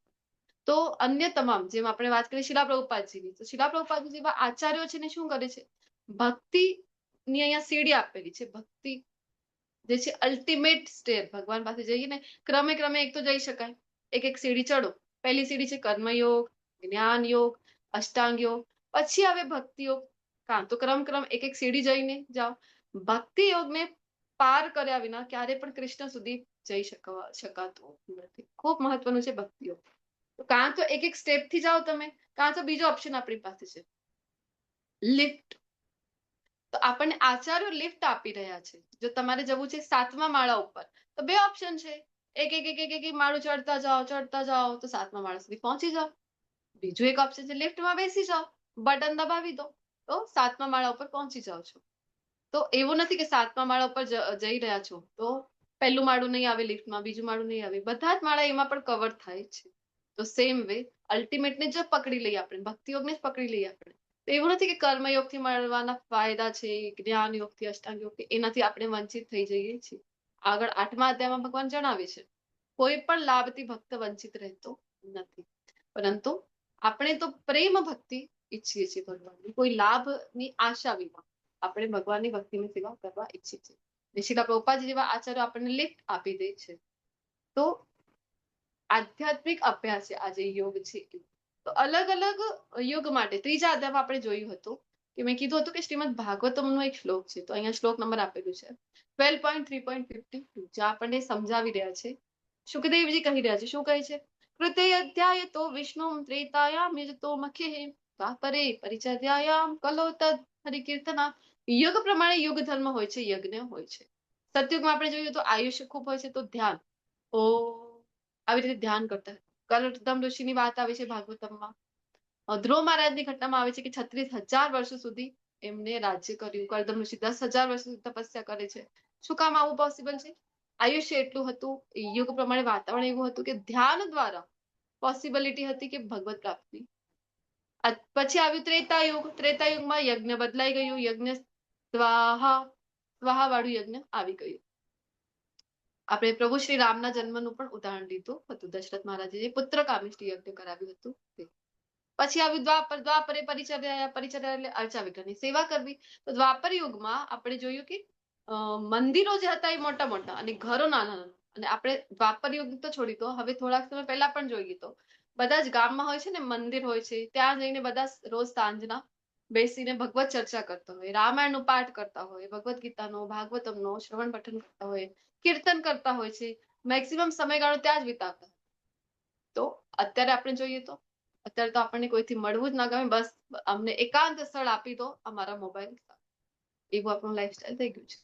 તો અન્ય તમામ જેમ આપણે વાત કરીએ શિલા પ્રભુપાદજીની, તો શિલા પ્રભુપાદજી જેવા આચાર્યો છે ને શું કરે છે, ભક્તિની અહીંયા સીડી આપેલી છે. ભક્તિ જે છે અલ્ટિમેટ સ્ટેપ, ભગવાન પાસે જઈએ ને ક્રમે ક્રમે એક તો જઈ શકાય, એક એક સીડી ચડો. પહેલી સીડી છે કર્મયોગ, જ્ઞાન યોગ, અષ્ટાંગ યોગ, પછી આવે ભક્તિ યોગ. કાં તો ક્રમ એક એક સીડી જઈને જાઓ. ભક્તિ યોગને પાર કર્યા વિના ક્યારે પણ કૃષ્ણ સુધી જઈ શકાતું નથી. ખૂબ મહત્વનું છે ભક્તિ યોગ. તો કાં તો એક એક સ્ટેપ થી જાઓ તમે, કાં તો બીજો ઓપ્શન આપણી પાસે છે લિફ્ટ. તો આપણને આચાર્યો લિફ્ટ આપી રહ્યા છે. જો તમારે જવું છે 7મા માળા ઉપર, તો બે ઓપ્શન છે, એક એક એક એક એક માળું ચડતા જાઓ તો 7મા માળા સુધી પહોંચી જાઓ. બીજું એક ઓપ્શન છે લિફ્ટમાં બેસી જાઓ, બટન દબાવી દો તો 7મા માળા ઉપર પહોંચી જાઓ છો. તો એવું નથી કે 7મા માળા ઉપર જઈ રહ્યા છો તો પહેલું માળું નહીં આવે લિફ્ટમાં, બીજું માળું નહીં આવે, બધા જ માળા એમાં પણ કવર થાય છે. તો સેમ વે અલ્ટિમેટને જ પકડી લઈએ આપણે, ભક્તિ યોગને જ પકડી લઈએ આપણે. તો એવું નથી કે કર્મયોગથી મળવાના ફાયદા છે, જ્ઞાન યોગથી, અષ્ટાંગ યોગથી, એનાથી આપણે વંચિત થઈ જઈએ છીએ. આગળ 8મા અધ્યાયમાં ભગવાન જણાવે છે કોઈ પણ લાભથી ભક્ત વંચિત રહેતો નથી, પરંતુ આપણે તો પ્રેમ ભક્તિ ઈચ્છીએ છીએ ભગવાનની, કોઈ લાભની આશા વિના આપણે ભગવાનની ભક્તિની સેવા કરવા ઈચ્છીએ છીએ. શિલા પ્રભુપાદ જેવા આચાર્યો આપણને લિફ્ટ આપી દે છે. તો આધ્યાત્મિક અભ્યાસ છે આ જે યોગ છે. તો અલગ અલગ યુગ માટે 3જા અધ્યાયમાં આપણે જોયું હતું કે મેં કીધું હતું કે શ્રીમદ ભાગવતમનો એક શ્લોક છે. તો અહીંયા શ્લોક નંબર આપેલું છે 12.3.52, જ્યાં આપણને સમજાવી રહ્યા છે. સુખદેવજી કહી રહ્યા છે, શું કહે છે, કૃતે અધ્યાય તો વિષ્ણુ ત્રેતાયામ યજતો મખ્યે દ્વાપરે પરિચર્યાયામ કલો તદ હરિકીર્તના. યુગ પ્રમાણે યુગ ધર્મ હોય છે, યજ્ઞ હોય છે. સતયુગમાં આપણે જોયું તો આયુષ્ય ખૂબ હોય છે, તો ધ્યાન આવી રીતે ધ્યાન કરતા. કર્દમ ઋષિની વાત આવે છે ભાગવતમમાં. ધ્રુવ મહારાજની ઘટનામાં આવે છે કે 36,000 વર્ષો સુધી એમને રાજ્ય કર્યું. કર્દમ ઋષિ 10,000 વર્ષ સુધી તપસ્યા કરે છે. શું કામ આવું પોસિબલ છે? આયુષ્ય એટલું હતું, યુગ પ્રમાણે વાતાવરણ એવું હતું કે ધ્યાન દ્વારા પોસિબિલિટી હતી કે ભગવત પ્રાપ્તિ. પછી આવ્યું ત્રેતાયુગ. ત્રેતાયુગમાં યજ્ઞ બદલાઈ ગયું, યજ્ઞ સ્વાહા વાળું યજ્ઞ આવી ગયું. આપણે પ્રભુ શ્રી રામના જન્મનું પણ ઉદાહરણ લીધું હતું. દશરથ મહારાજે જે પુત્ર કામેષ્ટિ યજ્ઞ કરાવ્યું હતું તે. પછી આવ્યું દ્વાપર. દ્વાપરે પરિચર્યા એટલે અર્ચા વિગ્રહની સેવા કરવી. તો દ્વાપર યુગમાં આપણે જોયું કે મંદિરો જે હતા એ મોટા મોટા અને ઘરો નાના નાના. અને આપણે દ્વાપર યુગ તો છોડી દો, હવે થોડાક સમય પહેલા પણ જોઈએ તો બધા જ ગામમાં હોય છે ને મંદિર હોય છે, ત્યાં જઈને બધા રોજ સાંજના બેસીને ભગવત ચર્ચા કરતા હોય, રામાયણનો પાઠ કરતા હોય, ભગવદ્ ગીતાનો, ભાગવતમનો શ્રવણ પઠન કરતા હોય, કીર્તન કરતા હોય છે. મેક્સિમમ સમયગાળો ત્યાં જ વિતાવતા. તો અત્યારે આપણે જોઈએ તો અત્યારે તો આપણને કોઈથી મળવું જ ના ગમે, બસ અમને એકાંત સ્થળ આપી દો અમારા મોબાઈલ. એવું આપણું લાઈફસ્ટાઈલ થઈ ગયું છે.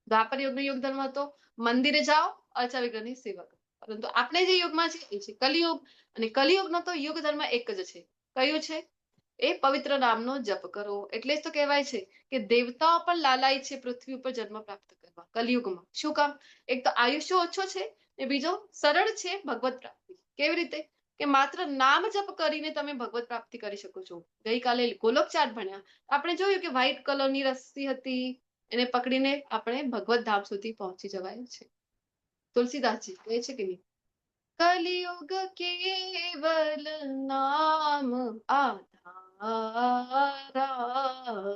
દ્વાપર યુગનો યુગ ધર્મ હતો મંદિરે જાઓ, અર્ચા વિગ્રહની સેવા કરો. પરંતુ આપણે જે યુગમાં છે એ છે કલિયુગ. અને કલિયુગનો તો યુગ ધર્મ એક જ છે. કયું છે? એ પવિત્ર નામનો જપ કરો. એટલે જ તો કહેવાય છે કે દેવતાઓ પણ લાલાય છે પૃથ્વી ઉપર જન્મ પ્રાપ્ત કરવા કલિયુગમાં. શું કામ? એક તો આયુષ્ય ઓછો છે ને બીજો સરળ છે ભગવત પ્રાપ્તિ. કેવી રીતે? કે માત્ર નામ જપ કરીને તમે ભગવત પ્રાપ્તિ કરી શકો છો. ગઈકાલે ગોલોક ચાર્ટ ભણ્યા, આપણે જોયું કે વ્હાઈટ કલરની રસ્સી હતી, એને પકડીને આપણે ભગવત ધામ સુધી પહોંચી જવાય છે. તુલસીદાસજી કહે છે કે નહીં, કલિયુગ કેવલ નામ આધારા,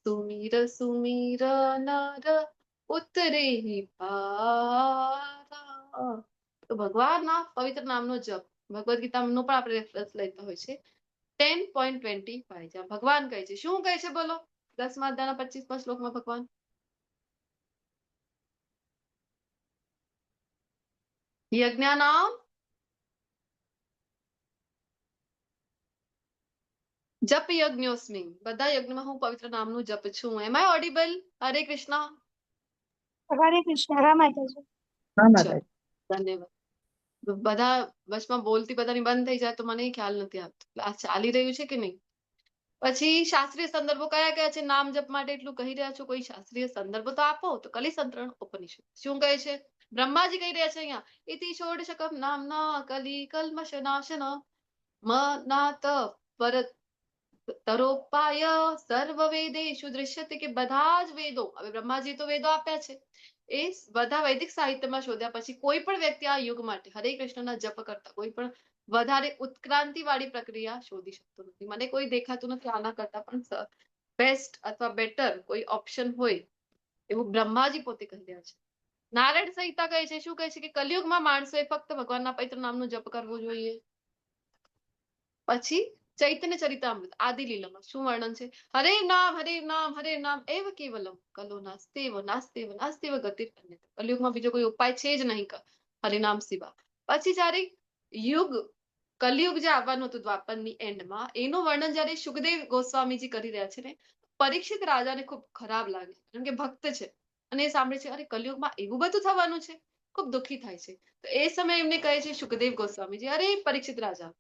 સુમીર સુમીર નર ઉતરે પારા. તો ભગવાનના પવિત્ર નામનો જપ, ભગવદ ગીતાનો પણ આપણે રેફરન્સ લેતા હોય છે 10.25, જ્યાં ભગવાન કહે છે, શું કહે છે બોલો? 10મા અધ્યાયના 25મા શ્લોકમાં ભગવાન યજ્ઞાનામ જપ યજ્ઞોસ્મિ. બધા યજ્ઞમાં હું પવિત્ર નામનું જપ છું. એમ આઈ ઓડિબલ? હરે કૃષ્ણ. હરે કૃષ્ણ. રામ માતાજી. હા માતાજી. ધન્યવાદ. બધા વચમાં બોલતી બધાની બંધ થઈ જાય તો મને ખ્યાલ નથી આવતો આ ચાલી રહ્યું છે કે નહીં. પછી શાસ્ત્રીય સંદર્ભો કયા કયા છે નામ જપ માટે? એટલું કહી રહ્યા છો, કોઈ શાસ્ત્રીય સંદર્ભો તો આપો. તો કલિસંતરણ ઉપનિષદ શું કહે છે? બ્રહ્માજી કહી રહ્યા છે અહીંયા, ઇતિ ષોડશકમ નામના કલિ કલ્મશ નાશન મનાત પરત તરોપાય સર્વ વેદેશુ દૃશ્યતે. કે બધા જ વેદો, હવે બ્રહ્માજી તો વેદો આપ્યા છે, એ બધા વૈદિક સાહિત્યમાં શોધ્યા પછી કોઈ પણ વ્યક્તિ આ યુગ માટે હરે કૃષ્ણના જપ કરતા કોઈ પણ વધારે ઉત્ક્રાંતિ વાળી પ્રક્રિયા શોધી શકતો નથી. મને કોઈ દેખાતું નથી આના કરતા પણ બેસ્ટ અથવા બેટર કોઈ ઓપ્શન હોય એવું બ્રહ્માજી પોતે કહી રહ્યા છે. નારાયણ સંહિતા કહે છે, શું કહે છે કે કલયુગમાં માણસોએ ફક્ત ભગવાનના પવિત્ર નામનો જપ કરવો જોઈએ. પછી ચૈતન્ય ચરિતામૃત આદિ લીલામાં શું વર્ણન છે? હરે નામ એવ કેવલમ કલો નાસ્તેવ નાસ્તેવ નાસ્તેવ ગતિ. કલયુગમાં બીજો કોઈ ઉપાય છે જ નહીં હરિનામ સિવા. પછી જયારે યુગ કલયુગ જે આવવાનું હતું દ્વાપરની એન્ડમાં, એનું વર્ણન જયારે સુખદેવ ગોસ્વામીજી કરી રહ્યા છે ને, પરીક્ષિત રાજાને ખૂબ ખરાબ લાગે છે, કારણ કે ભક્ત છે અને એ સાંભળે છે અરે કલયુગમાં એવું બધું થવાનું છે, ખૂબ દુઃખી થાય છે. તો એ સમયે એમને કહે છે સુખદેવ ગોસ્વામીજી, અરે પરીક્ષિત રાજા,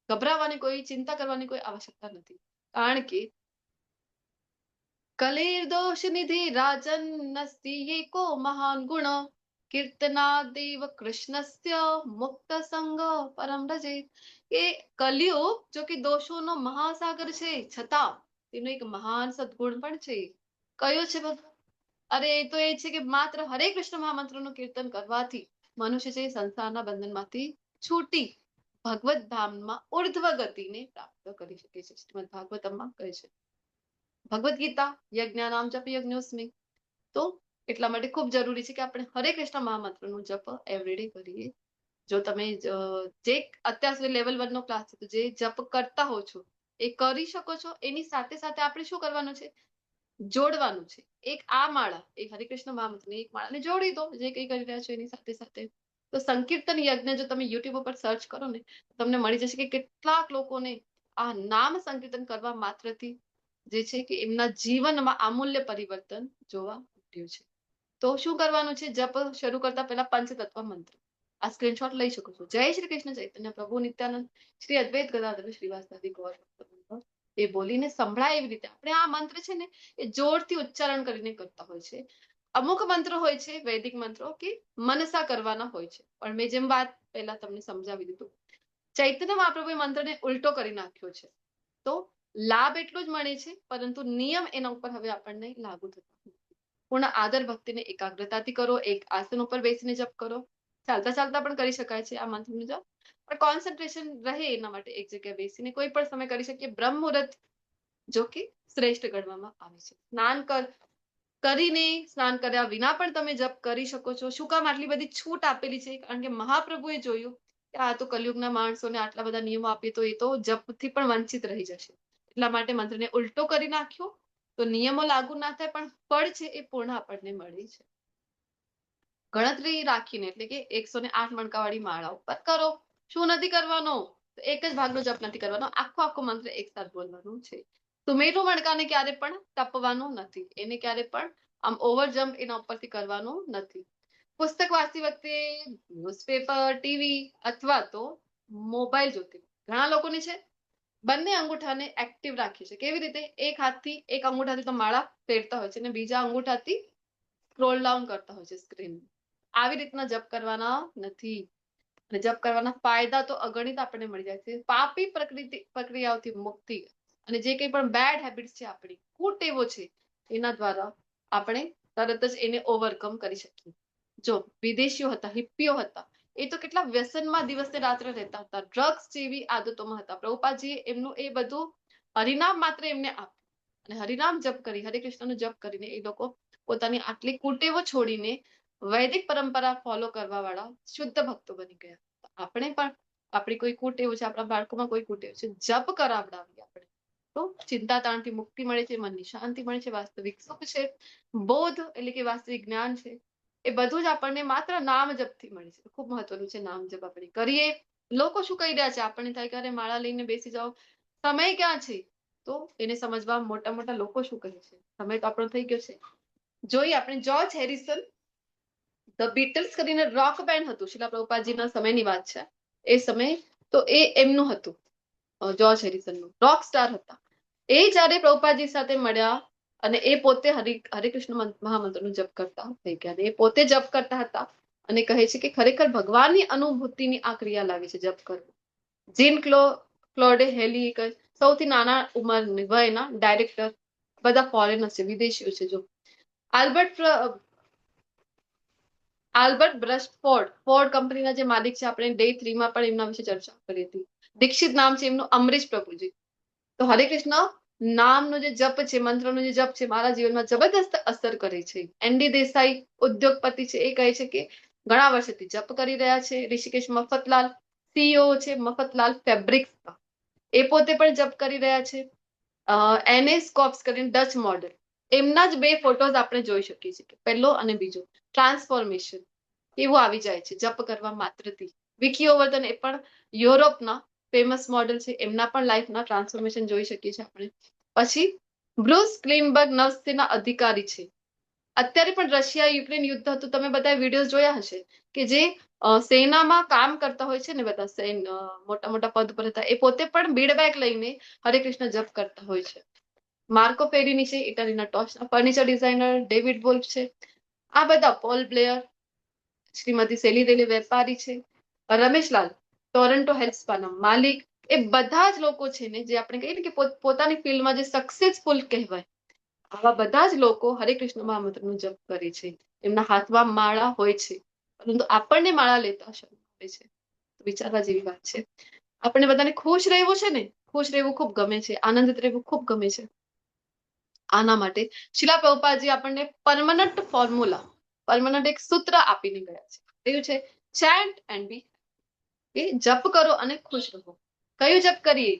ગભરાવાની કોઈ ચિંતા કરવાની કોઈ આવશ્યકતા નથી, કારણ કે કલેર દોષ નિધિ રાજન નસ્તિ એકો મહાન ગુણ કીર્તનાદેવ કૃષ્ણસ્ય મુક્ત સંગ પરમ રજે. કે કલયુગ જો કે દોષોનો મહાસાગર છે, છતાં તેનો એક મહાન સદગુણ પણ છે. કયો છે ભગવાન? અરે એ તો એ છે કે માત્ર હરે કૃષ્ણ મહામંત્રનું કીર્તન કરવાથી મનુષ્ય છે સંસારના બંધનમાંથી છૂટી ભગવત ધામમાં ઉર્ધ્વ ગતિને પ્રાપ્ત કરી શકે છે. શ્રીમદ ભાગવતમમાં કહે છે. ભગવદ ગીતા યજ્ઞાનામ જપ યજ્ઞોસ્મી. તો એટલા માટે ખૂબ જરૂરી છે કે આપણે હરે કૃષ્ણ મહામંત્રનું જપ એવરીડે કરીએ. જો તમે જે અત્યાર સુધી લેવલ 1 નો ક્લાસ છે, જે જપ કરતા હો છો એ કરી શકો છો. એની સાથે સાથે આપણે શું કરવાનું છે? જોડવાનું છે. એક આ માળા, એક હરિકૃષ્ણ મહામંત્રની એક માળાને જોડી દો, જે કઈ કરી રહ્યા છો એની સાથે સાથે. તો સંકીર્તન યજ્ઞ જો તમે યુટ્યુબ ઉપર સર્ચ કરો ને, તમને મળી જશે કે કેટલાક લોકોને આ નામ સંકીર્તન કરવા માત્રથી જે છે કે એમના જીવનમાં અમૂલ્ય પરિવર્તન જોવા મળ્યું છે. તો શું કરવાનું છે? જપ શરૂ કરતા પહેલા પંચતત્વ મંત્ર આ સ્ક્રીનશોટ લઈ શકો છો. જય શ્રી કૃષ્ણ ચૈતન્ય પ્રભુ નિત્યાનંદ શ્રી અદ્વૈત ગદાધર શ્રીવાસાદિ ગૌર ભક્તવૃંદ એ બોલીને સંભળાય એવી રીતે આપણે આ મંત્ર છે ને એ જોરથી ઉચ્ચારણ કરીને કરતા હોય છે. અમુક મંત્રો હોય છે વૈદિક મંત્રો કે મનસા કરવાના હોય છે, પણ મેં જેમ વાત પહેલા તમને સમજાવી દીધું, ચૈતન્ય મહાપ્રભુએ મંત્રને ઉલટો કરી નાખ્યો છે. તો લાભ એટલો જ મળે છે, પરંતુ નિયમ એના ઉપર હવે આપણને લાગુ થતા નથી. પૂર્ણ આદર ભક્તિને એકાગ્રતાથી કરો. એક આસન ઉપર બેસીને જપ કરો. ચાલતા ચાલતા પણ કરી શકાય છે આ મંત્રનો જપ, પણ કોન્સન્ટ્રેશન રહે એના માટે એક જગ્યાએ બેસીને કોઈ પણ સમય કરી શકીએ. બ્રહ્મ મુહૂર્ત જો કે શ્રેષ્ઠ ગણવામાં આવે છે. કરીને સ્નાન કર્યા વિના પણ તમે જપ કરી શકો છો. શું કામ આટલી બધી છૂટ આપેલી છે? કારણ કે મહાપ્રભુએ જોયું કે આ તો કલયુગના માણસોને આટલા બધા નિયમો આપીએ તો એ તો જપથી પણ વંચિત રહી જશે. એટલા માટે મંત્રને ઉલટો કરી નાખ્યો, તો નિયમો લાગુ ના થાય પણ ફળ છે એ પૂર્ણ આપણને મળી છે. ગણતરી રાખીને, એટલે કે 108 મણકાવાળી માળા ઉપર કરો. શું નથી કરવાનો? એક જ ભાગનો જપ નથી કરવાનો, આખો મંત્ર એકસાથ બોલવાનું છે. સુમેરુ મણકાને ક્યારે પણ તપવાનું નથી, એને ક્યારે પણ આમ ઓવર જમ્પ એના ઉપરથી કરવાનું નથી. પુસ્તક વાંચતી વખતે ન્યૂઝપેપર, ટીવી અથવા તો મોબાઈલ જોતી ઘણા લોકોની છે બંને અંગૂઠાને એક્ટિવ રાખી છે. કેવી રીતે? એક હાથથી એક અંગૂઠાથી તો માળા ફેરતા હોય છે અને બીજા અંગૂઠાથી સ્ક્રોલ ડાઉન કરતા હોય છે સ્ક્રીન. આવી રીતના જપ કરવાના નથી. અને જપ કરવાના ફાયદા તો અગણિત આપણને મળી જાય છે. પાપી પ્રક્રિયાઓથી મુક્તિ અને જે કંઈ પણ બેડ હેબિટ્સ છે આપણી, કુટેવો છે, એના દ્વારા આપણે તરત જ એને ઓવરકમ કરી શકીએ. જો વિદેશીઓ હતા, હિપ્પીઓ હતા, એ તો કેટલા વ્યસનમાં દિવસે રાત્રે રહેતા હતા, ડ્રગ્સ જેવી આદતોમાં હતા. પ્રભુપાદજીએ એમનું એ બધું હરિનામ માત્ર એમને આપ્યું અને હરિનામ જપ કરી, હરે કૃષ્ણનું જપ કરીને એ લોકો પોતાની આટલી કુટેવો છોડીને વૈદિક પરંપરા ફોલો કરવા વાળા શુદ્ધ ભક્તો બની ગયા. આપણે પણ આપણી કોઈ કુટેવ છે, આપણા બાળકોમાં કોઈ કુટેવ છે, જપ કરાવડાવીએ આપણે તો ચિંતા તાણથી મુક્તિ મળે છે, મનની શાંતિ મળે છે, વાસ્તવિક સુખ છે, બોધ એટલે કે વાસ્તવિક જ્ઞાન છે, એ બધું જ આપણને માત્ર નામ જપથી મળે છે. ખૂબ મહત્વનું છે નામ જપ આપણે કરીએ. લોકો શું કહી રહ્યા છે? આપણને થાય કે અરે માળા લઈને બેસી જાઓ, સમય ક્યાં છે? તો એને સમજવા મોટા મોટા લોકો શું કહે છે? સમય તો આપણો થઈ ગયો છે. જોઈએ આપણે જોર્જ હેરિસન ધ બીટલ્સ કરીને રોક બેન્ડ હતું, શીલા પ્રભુપાદજીના સમયની વાત છે એ સમય, તો એ એમનું હતું જોર્જ હેરિસનનું, રોક સ્ટાર હતા. એ જ્યારે પ્રભુપાદજી સાથે મળ્યા અને એ પોતે હરે કૃષ્ણ મહામંત્રનું જપ કરતા થઈ ગયા. એ પોતે જપ કરતા હતા અને કહે છે કે ખરેખર ભગવાનની અનુભૂતિની આ ક્રિયા લાગે છે જપ કરવું. જીન ક્લોડે હેલી સૌથી નાના ઉંમરની વયના ડાયરેક્ટર, બધા ફોરેનર્સ છે, વિદેશીઓ છે. જો આલ્બર્ટ ફોર્ડ કંપનીના જે માલિક છે, આપણે ડે 3 માં પણ એમના વિશે ચર્ચા કરી હતી. દીક્ષિત નામ છે એમનું, અમરીશ પ્રભુજી. તો હરે કૃષ્ણ નામનો જે જપ છે, મંત્રનો જે જપ છે, મારા જીવનમાં જબરદસ્ત અસર કરે છે. એનડી દેસાઈ ઉદ્યોગપતિ છે, એ કહે છે કે ઘણા વર્ષોથી જપ કરી રહ્યા છે. ઋષિકેશ મફતલાલ સીઈઓ છે મફતલાલ ફેબ્રિક્સ, એ પોતે પણ જપ કરી રહ્યા છે. એનએસ કોપ્સ કરીને ડચ મોડલ, એમના જ 2 ફોટોઝ આપણે જોઈ શકીએ છીએ, પહેલો અને બીજો. ટ્રાન્સફોર્મેશન એવું આવી જાય છે જપ કરવા માત્રથી. વિકી ઓવર્ટન એ પણ યુરોપના ફેમસ મોડલ છે, એમના પણ લાઈફના ટ્રાન્સફોર્મેશન જોઈ શકીએ છીએ આપણે. પછી બ્રુસ ક્લિનબર્ગ નૌસેના અધિકારી છે. અત્યારે પણ રશિયા યુક્રેન યુદ્ધ હતું, તમે બધા વિડીયોઝ જોયા હશે કે જે સેનામાં કામ કરતા હોય છે ને, બધા મોટા મોટા પદ પર હતા, એ પોતે પણ બીડ બેગ લઈને હરે કૃષ્ણ જપ કરતા હોય છે. માર્કો ફેરીની છે, ઇટાલીના ટોચના ફર્નિચર ડિઝાઇનર. ડેવિડ વોલ્ફ છે. આ બધા પોલ બ્લેયર, શ્રીમતી સેલી રેલે વેપારી છે. રમેશલાલ ટોરન્ટો હેલ્સપાના માલિક, એ બધા જ લોકો છે ને, જે આપણે કહીએ ને કે પોતાની ફિલ્ડમાં જે સક્સેસફુલ કહેવાય, આવા બધા જ લોકો હરે કૃષ્ણ મહામંત્રનો જપ કરે છે. એમના હાથમાં માળા હોય છે, પરંતુ આપણને માળા લેતા શરમ આવે છે. વિચારવા જેવી વાત છે. આપણને બધાને ખુશ રહેવું છે ને, ખુશ રહેવું ખૂબ ગમે છે, આનંદિત રહેવું ખૂબ ગમે છે. આના માટે શિલા પ્રભુપાદજી આપણને પરમનન્ટ એક સૂત્ર આપીને ગયા છે. એવું છે ચેન્ટ એન્ડ બી, કે જપ કરો અને ખુશ રહો. કયું જપ કરીએ?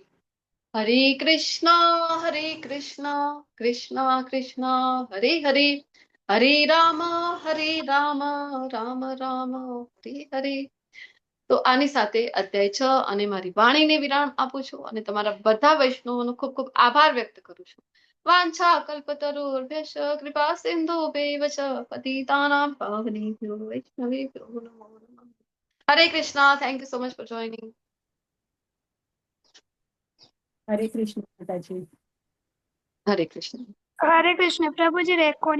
હરે કૃષ્ણ કૃષ્ણ કૃષ્ણ હરે હરે, હરે રામ રામ રામ હરે હરે. તો આની સાથે અધ્યાય 6 અને મારી વાણીને વિરામ આપું છું, અને તમારા બધા વૈષ્ણવોનો ખૂબ ખૂબ આભાર વ્યક્ત કરું છું. વાંછા કલ્પતરુર્ભ્યશ્ચ કૃપા સિંધુભ્યૈવ ચ પતિતાનાં પાવનેભ્યો વૈષ્ણવેભ્યો નમો નમઃ. હરે Krishna. Thank you so much for joining. હરે કૃષ્ણ માતાજી. હરે કૃષ્ણ. હરે કૃષ્ણ પ્રભુજી. રેકોર્ડિંગ